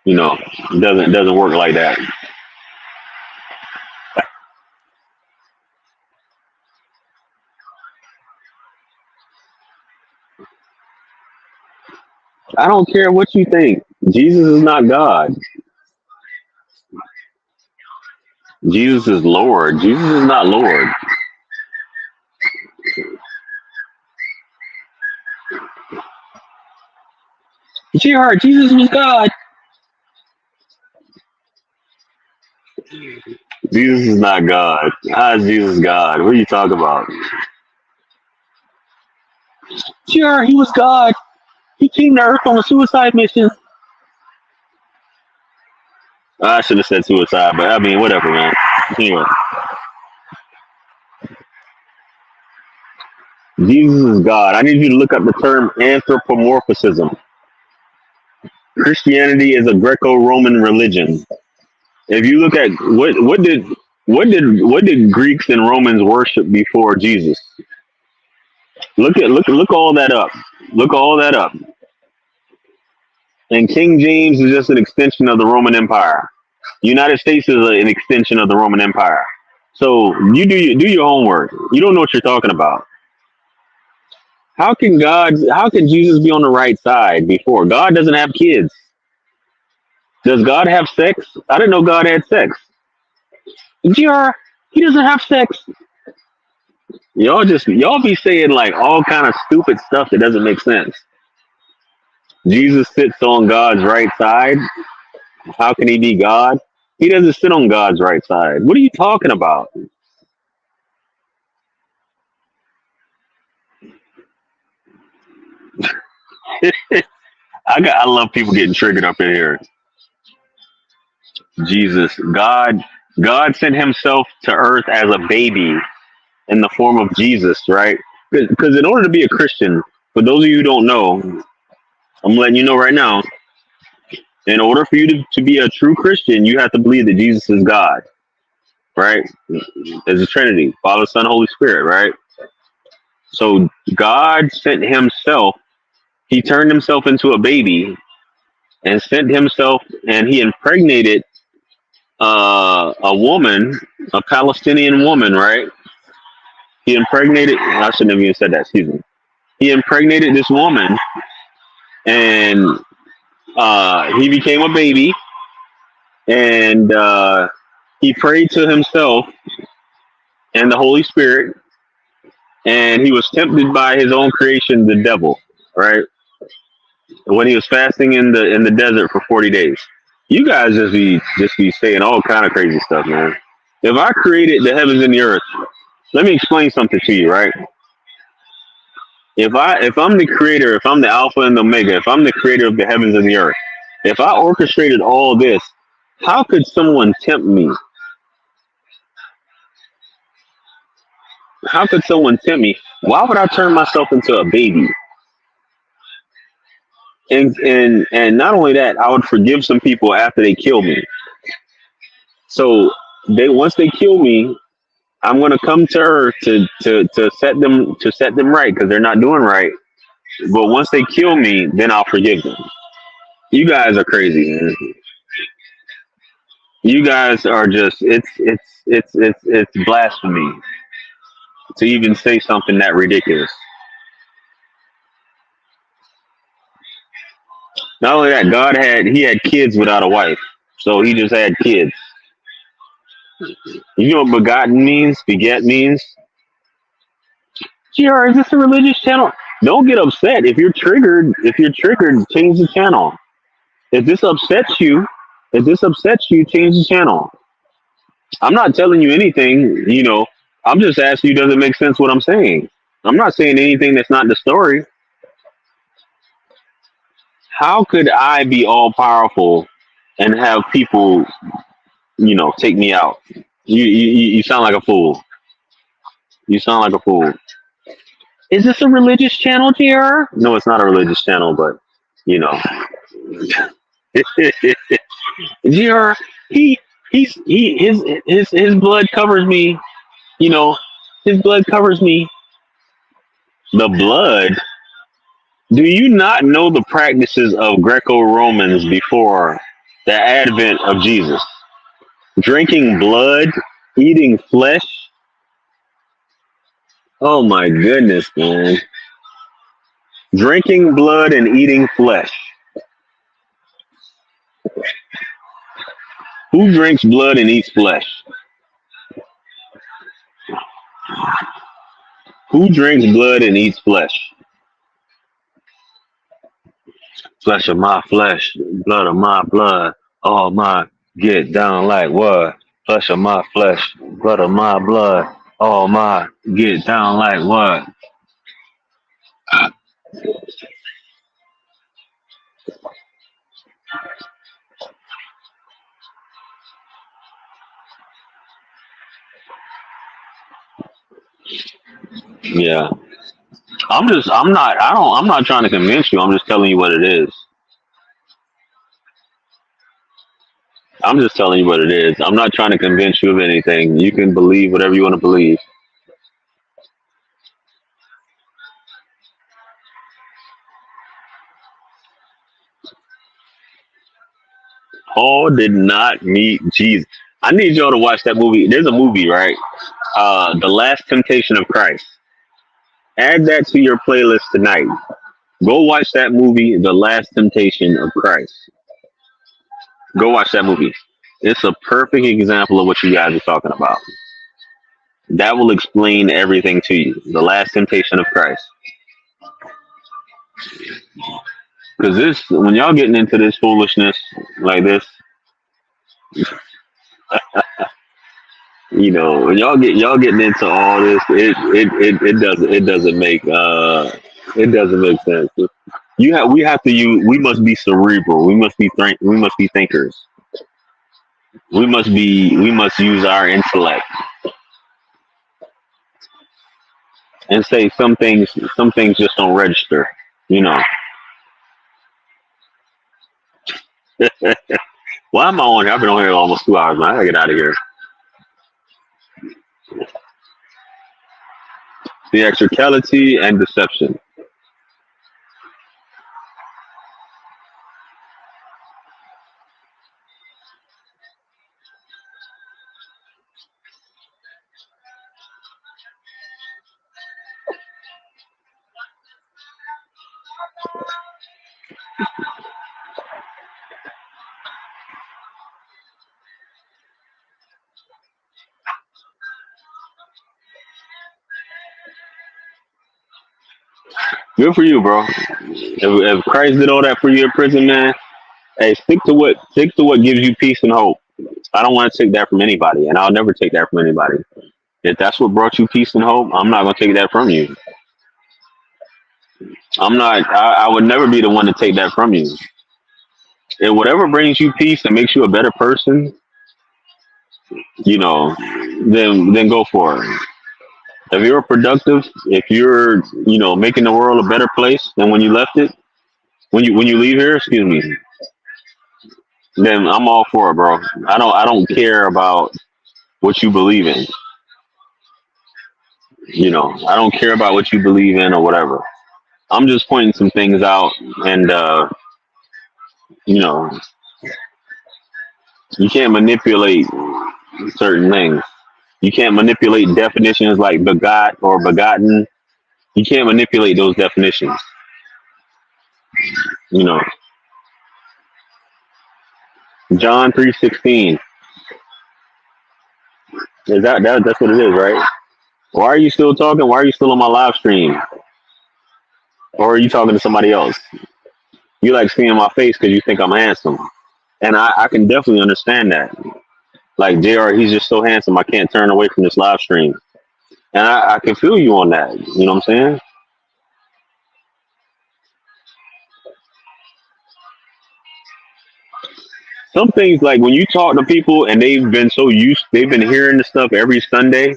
It doesn't work like that. I don't care what you think. Jesus is not God. Jesus is Lord. Jesus is not Lord. Gr, Jesus was God. Jesus is not God. How is Jesus God? What are you talking about? Gr, he was God. He came to Earth on a suicide mission. I should have said suicide, but I mean, whatever, man. Anyway, Jesus is God. I need you to look up the term anthropomorphism. Christianity is a Greco-Roman religion. If you look at what did Greeks and Romans worship before Jesus? Look all that up. Look all that up. And King James is just an extension of the Roman Empire. The United States is an extension of the Roman Empire. So you do your homework. You don't know what you're talking about. How can Jesus be on the right side before? God doesn't have kids. Does God have sex? I didn't know God had sex. GR, he doesn't have sex. Y'all be saying like all kind of stupid stuff that doesn't make sense. Jesus sits on God's right side. How can he be God? He doesn't sit on God's right side. What are you talking about? I love people getting triggered up in here. God sent himself to earth as a baby in the form of Jesus, right? Because in order to be a Christian, for those of you who don't know, I'm letting you know right now, in order for you to be a true Christian, you have to believe that Jesus is God, right? There's a Trinity, Father, Son, Holy Spirit, right? So God sent himself, he turned himself into a baby and sent himself, and he impregnated a woman, a Palestinian woman, right? He impregnated, I shouldn't have even said that, excuse me. He impregnated this woman, and he became a baby, and he prayed to himself and the Holy Spirit, and he was tempted by his own creation, the devil, right? When he was fasting in the desert for 40 days. You guys just be saying all kind of crazy stuff, man. If I created the heavens and the earth, let me explain something to you, right? If I'm the creator, if I'm the Alpha and the Omega, if I'm the creator of the heavens and the earth, if I orchestrated all this, how could someone tempt me? How could someone tempt me? Why would I turn myself into a baby? And not only that, I would forgive some people after they kill me. So once they kill me, I'm gonna come to earth to set them right because they're not doing right. But once they kill me, then I'll forgive them. You guys are crazy, man. You guys are just it's blasphemy to even say something that ridiculous. Not only that, he had kids without a wife, so he just had kids. You know what begotten means? Beget means. GR, is this a religious channel? Don't get upset if you're triggered. If you're triggered, change the channel. If this upsets you, change the channel. I'm not telling you anything. I'm just asking you, does it make sense what I'm saying? I'm not saying anything that's not the story. How could I be all powerful and have people, take me out? You sound like a fool. You sound like a fool. Is this a religious channel, JR? No, it's not a religious channel, but you know, JR, his blood covers me. His blood covers me. The blood. Do you not know the practices of Greco-Romans before the advent of Jesus? Drinking blood, eating flesh. Oh my goodness, man. Drinking blood and eating flesh. Who drinks blood and eats flesh? Who drinks blood and eats flesh? Flesh of my flesh, blood of my blood. All my get down like what? Flesh of my flesh, blood of my blood. All my get down like what? Yeah. I'm not trying to convince you. I'm just telling you what it is. I'm just telling you what it is. I'm not trying to convince you of anything. You can believe whatever you want to believe. Paul did not meet Jesus. I need y'all to watch that movie. There's a movie, right? The Last Temptation of Christ. Add that to your playlist tonight. Go watch that movie, The Last Temptation of Christ. Go watch that movie. It's a perfect example of what you guys are talking about. That will explain everything to you. The Last Temptation of Christ. Because when y'all getting into this foolishness like this, when y'all getting into all this, it doesn't make sense. We must be cerebral. We must be thinkers. We must use our intellect and say some things just don't register. Why am I on here? I've been on here almost 2 hours, man. I gotta get out of here. Theatricality and deception. Good for you, bro. If Christ did all that for you in prison, man, hey, stick to what gives you peace and hope. I don't want to take that from anybody, and I'll never take that from anybody. If that's what brought you peace and hope, I'm not gonna take that from you. I'm not. I would never be the one to take that from you. And whatever brings you peace and makes you a better person, then go for it. If you're productive, if you're making the world a better place than when you left it, when you leave here, excuse me, then I'm all for it, bro. I don't care about what you believe in. I don't care about what you believe in or whatever. I'm just pointing some things out, and You know, you can't manipulate certain things. You can't manipulate definitions like begot or begotten. You can't manipulate those definitions. You know, John 3:16 is that's what it is, right? Why are you still talking? Why are you still on my live stream? Or are you talking to somebody else? You like seeing my face because you think I'm handsome, and I can definitely understand that. Like Jr., he's just so handsome. I can't turn away from this live stream, and I can feel you on that. You know what I'm saying? Some things like when you talk to people and they've been hearing the stuff every Sunday,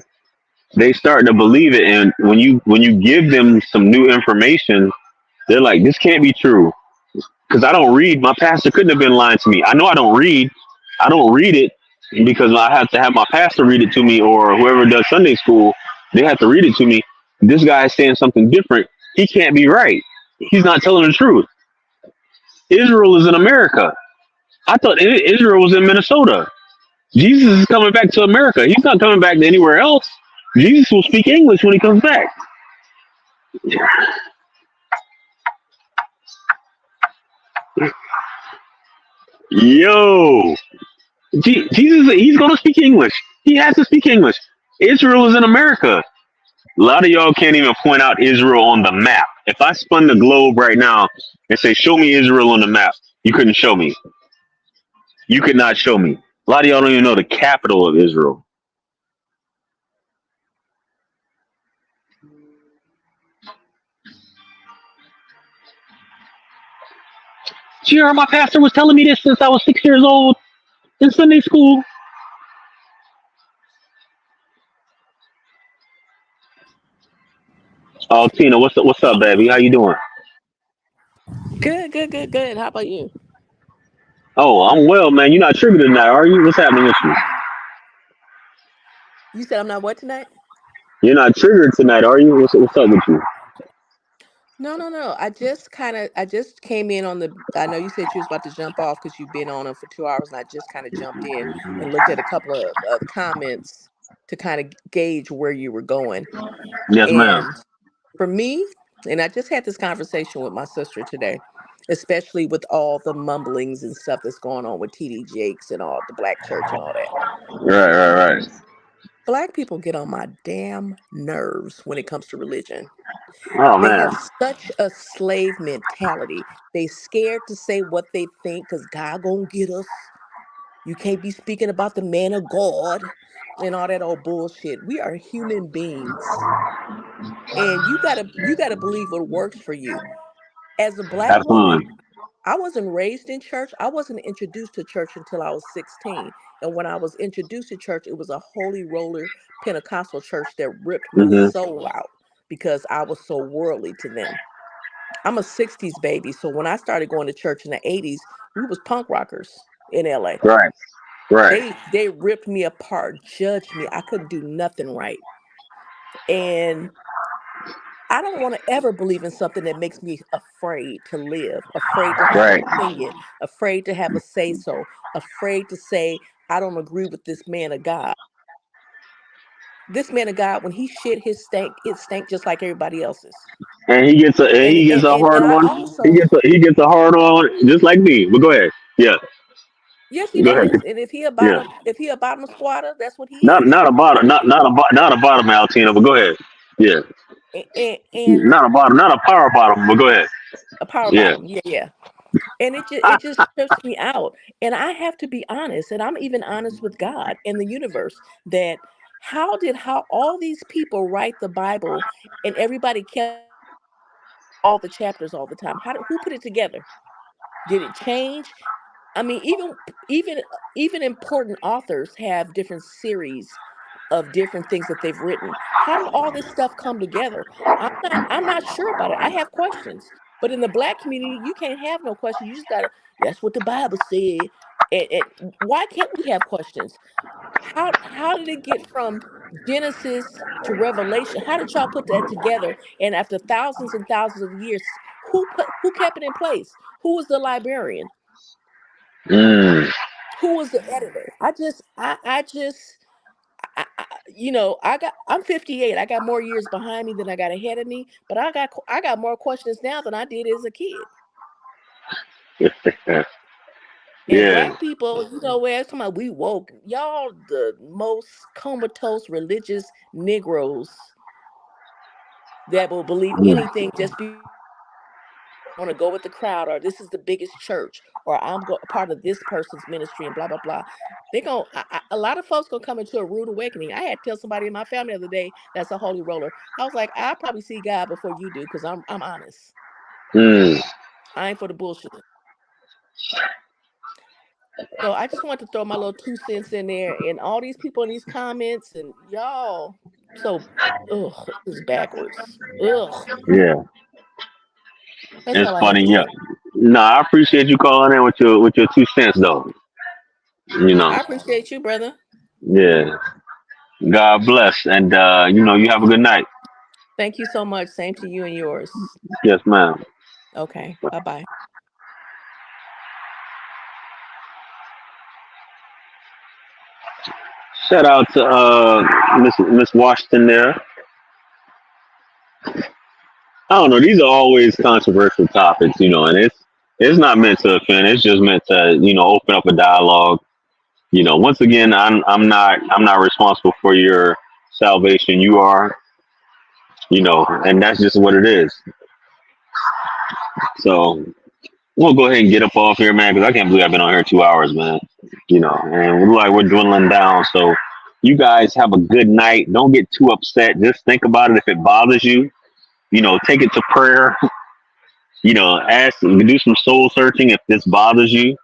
they start to believe it. And when you give them some new information, they're like, "This can't be true," because I don't read. My pastor couldn't have been lying to me. I know I don't read. I don't read it because I have to have my pastor read it to me or whoever does Sunday school. They have to read it to me. This guy is saying something different. He can't be right. He's not telling the truth. Israel is in America. I thought Israel was in Minnesota. Jesus is coming back to America. He's not coming back to anywhere else. Jesus will speak English when he comes back. Yo, Jesus, he's going to speak English. He has to speak English. Israel is in America. A lot of y'all can't even point out Israel on the map. If I spun the globe right now and say, show me Israel on the map, you couldn't show me. You could not show me. A lot of y'all don't even know the capital of Israel. Sure, my pastor was telling me this since I was 6 years old in Sunday school. Oh, Tina, what's up, baby? How you doing? Good. How about you? Oh, I'm well, man. You're not triggered tonight, are you? What's happening with you? You said I'm not what tonight? You're not triggered tonight, are you? What's up with you? No. I just came in on the. I know you said you was about to jump off because you've been on it for 2 hours, and I just kind of jumped in and looked at a couple of the comments to kind of gauge where you were going. Yes, ma'am. And for me, and I just had this conversation with my sister today, especially with all the mumblings and stuff that's going on with TD Jakes and all the black church and all that. Right. Black people get on my damn nerves when it comes to religion. Oh They man. have such a slave mentality. They scared to say what they think because God gonna get us. You can't be speaking about the man of God and all that old bullshit. We are human beings, and you gotta believe what works for you. As a black woman, Absolutely. I wasn't raised in church. I wasn't introduced to church until I was 16. And when I was introduced to church, it was a holy roller Pentecostal church that ripped my Hmm. soul out because I was so worldly to them. I'm a 60s baby, so when I started going to church in the 80s, we was punk rockers in LA. Right. Right. They ripped me apart, judged me. I couldn't do nothing right. And I don't want to ever believe in something that makes me afraid to live, afraid to have an Right. opinion, afraid to have a say so, afraid to say I don't agree with this man of God. This man of God, when he shit his stank, it stank just like everybody else's. And And he gets and a and, hard and I one. also, He gets a hard one just like me. But go ahead. Yeah. yes, he Go ahead. does. And Yeah. if he a bottom squatter, that's what he Not is. not a bottom not a bottom Altina, but go ahead. Yeah. And Not a bottom, not a power bottom, but go ahead. a power Yeah. bottom, yeah. And it just trips me out. And I have to be honest, and I'm even honest with God and the universe, that how all these people write the Bible and everybody kept all the chapters all the time. Who put it together? Did it change? I mean, even even important authors have different series of different things that they've written. How did all this stuff come together? I'm not sure about it. I have questions. But in the black community, you can't have no questions. You just gotta, that's what the Bible said. And why can't we have questions? How did it get from Genesis to Revelation? How did y'all put that together? And after thousands and thousands of years, who kept it in place? Who was the librarian? Mm. Who was the editor? I'm 58. I got more years behind me than I got ahead of me, but I got more questions now than I did as a kid. And Yeah. black people, where talking about we woke, y'all the most comatose religious Negroes that will believe Mm. anything just want to go with the crowd, or this is the biggest church, or part of this person's ministry, and blah blah blah. A lot of folks gonna come into a rude awakening. I had to tell somebody in my family the other day that's a holy roller. I was like, I probably see God before you do, because I'm honest. Mm. I ain't for the bullshit. So I just want to throw my little 2 cents in there, and all these people in these comments, and y'all, so ugh, this is backwards. Ugh, Yeah. that's It's all I have funny. to Yeah. say. No, I appreciate you calling in with your 2 cents though. You know. I appreciate you, brother. Yeah. God bless, and you have a good night. Thank you so much. Same to you and yours. Yes, ma'am. Okay, bye bye. Shout out to Miss Washington there. I don't know. These are always controversial topics, and it's not meant to offend. It's just meant to open up a dialogue. Once again, I'm not responsible for your salvation. You are, and that's just what it is. So we'll go ahead and get up off here, man, because I can't believe I've been on here 2 hours, man. And we look like we're dwindling down. So you guys have a good night. Don't get too upset. Just think about it. If it bothers you, take it to prayer. Ask, do some soul searching if this bothers you.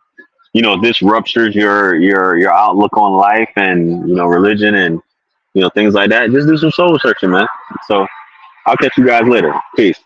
If this ruptures your outlook on life and religion and things like that. Just do some soul searching, man. So I'll catch you guys later. Peace.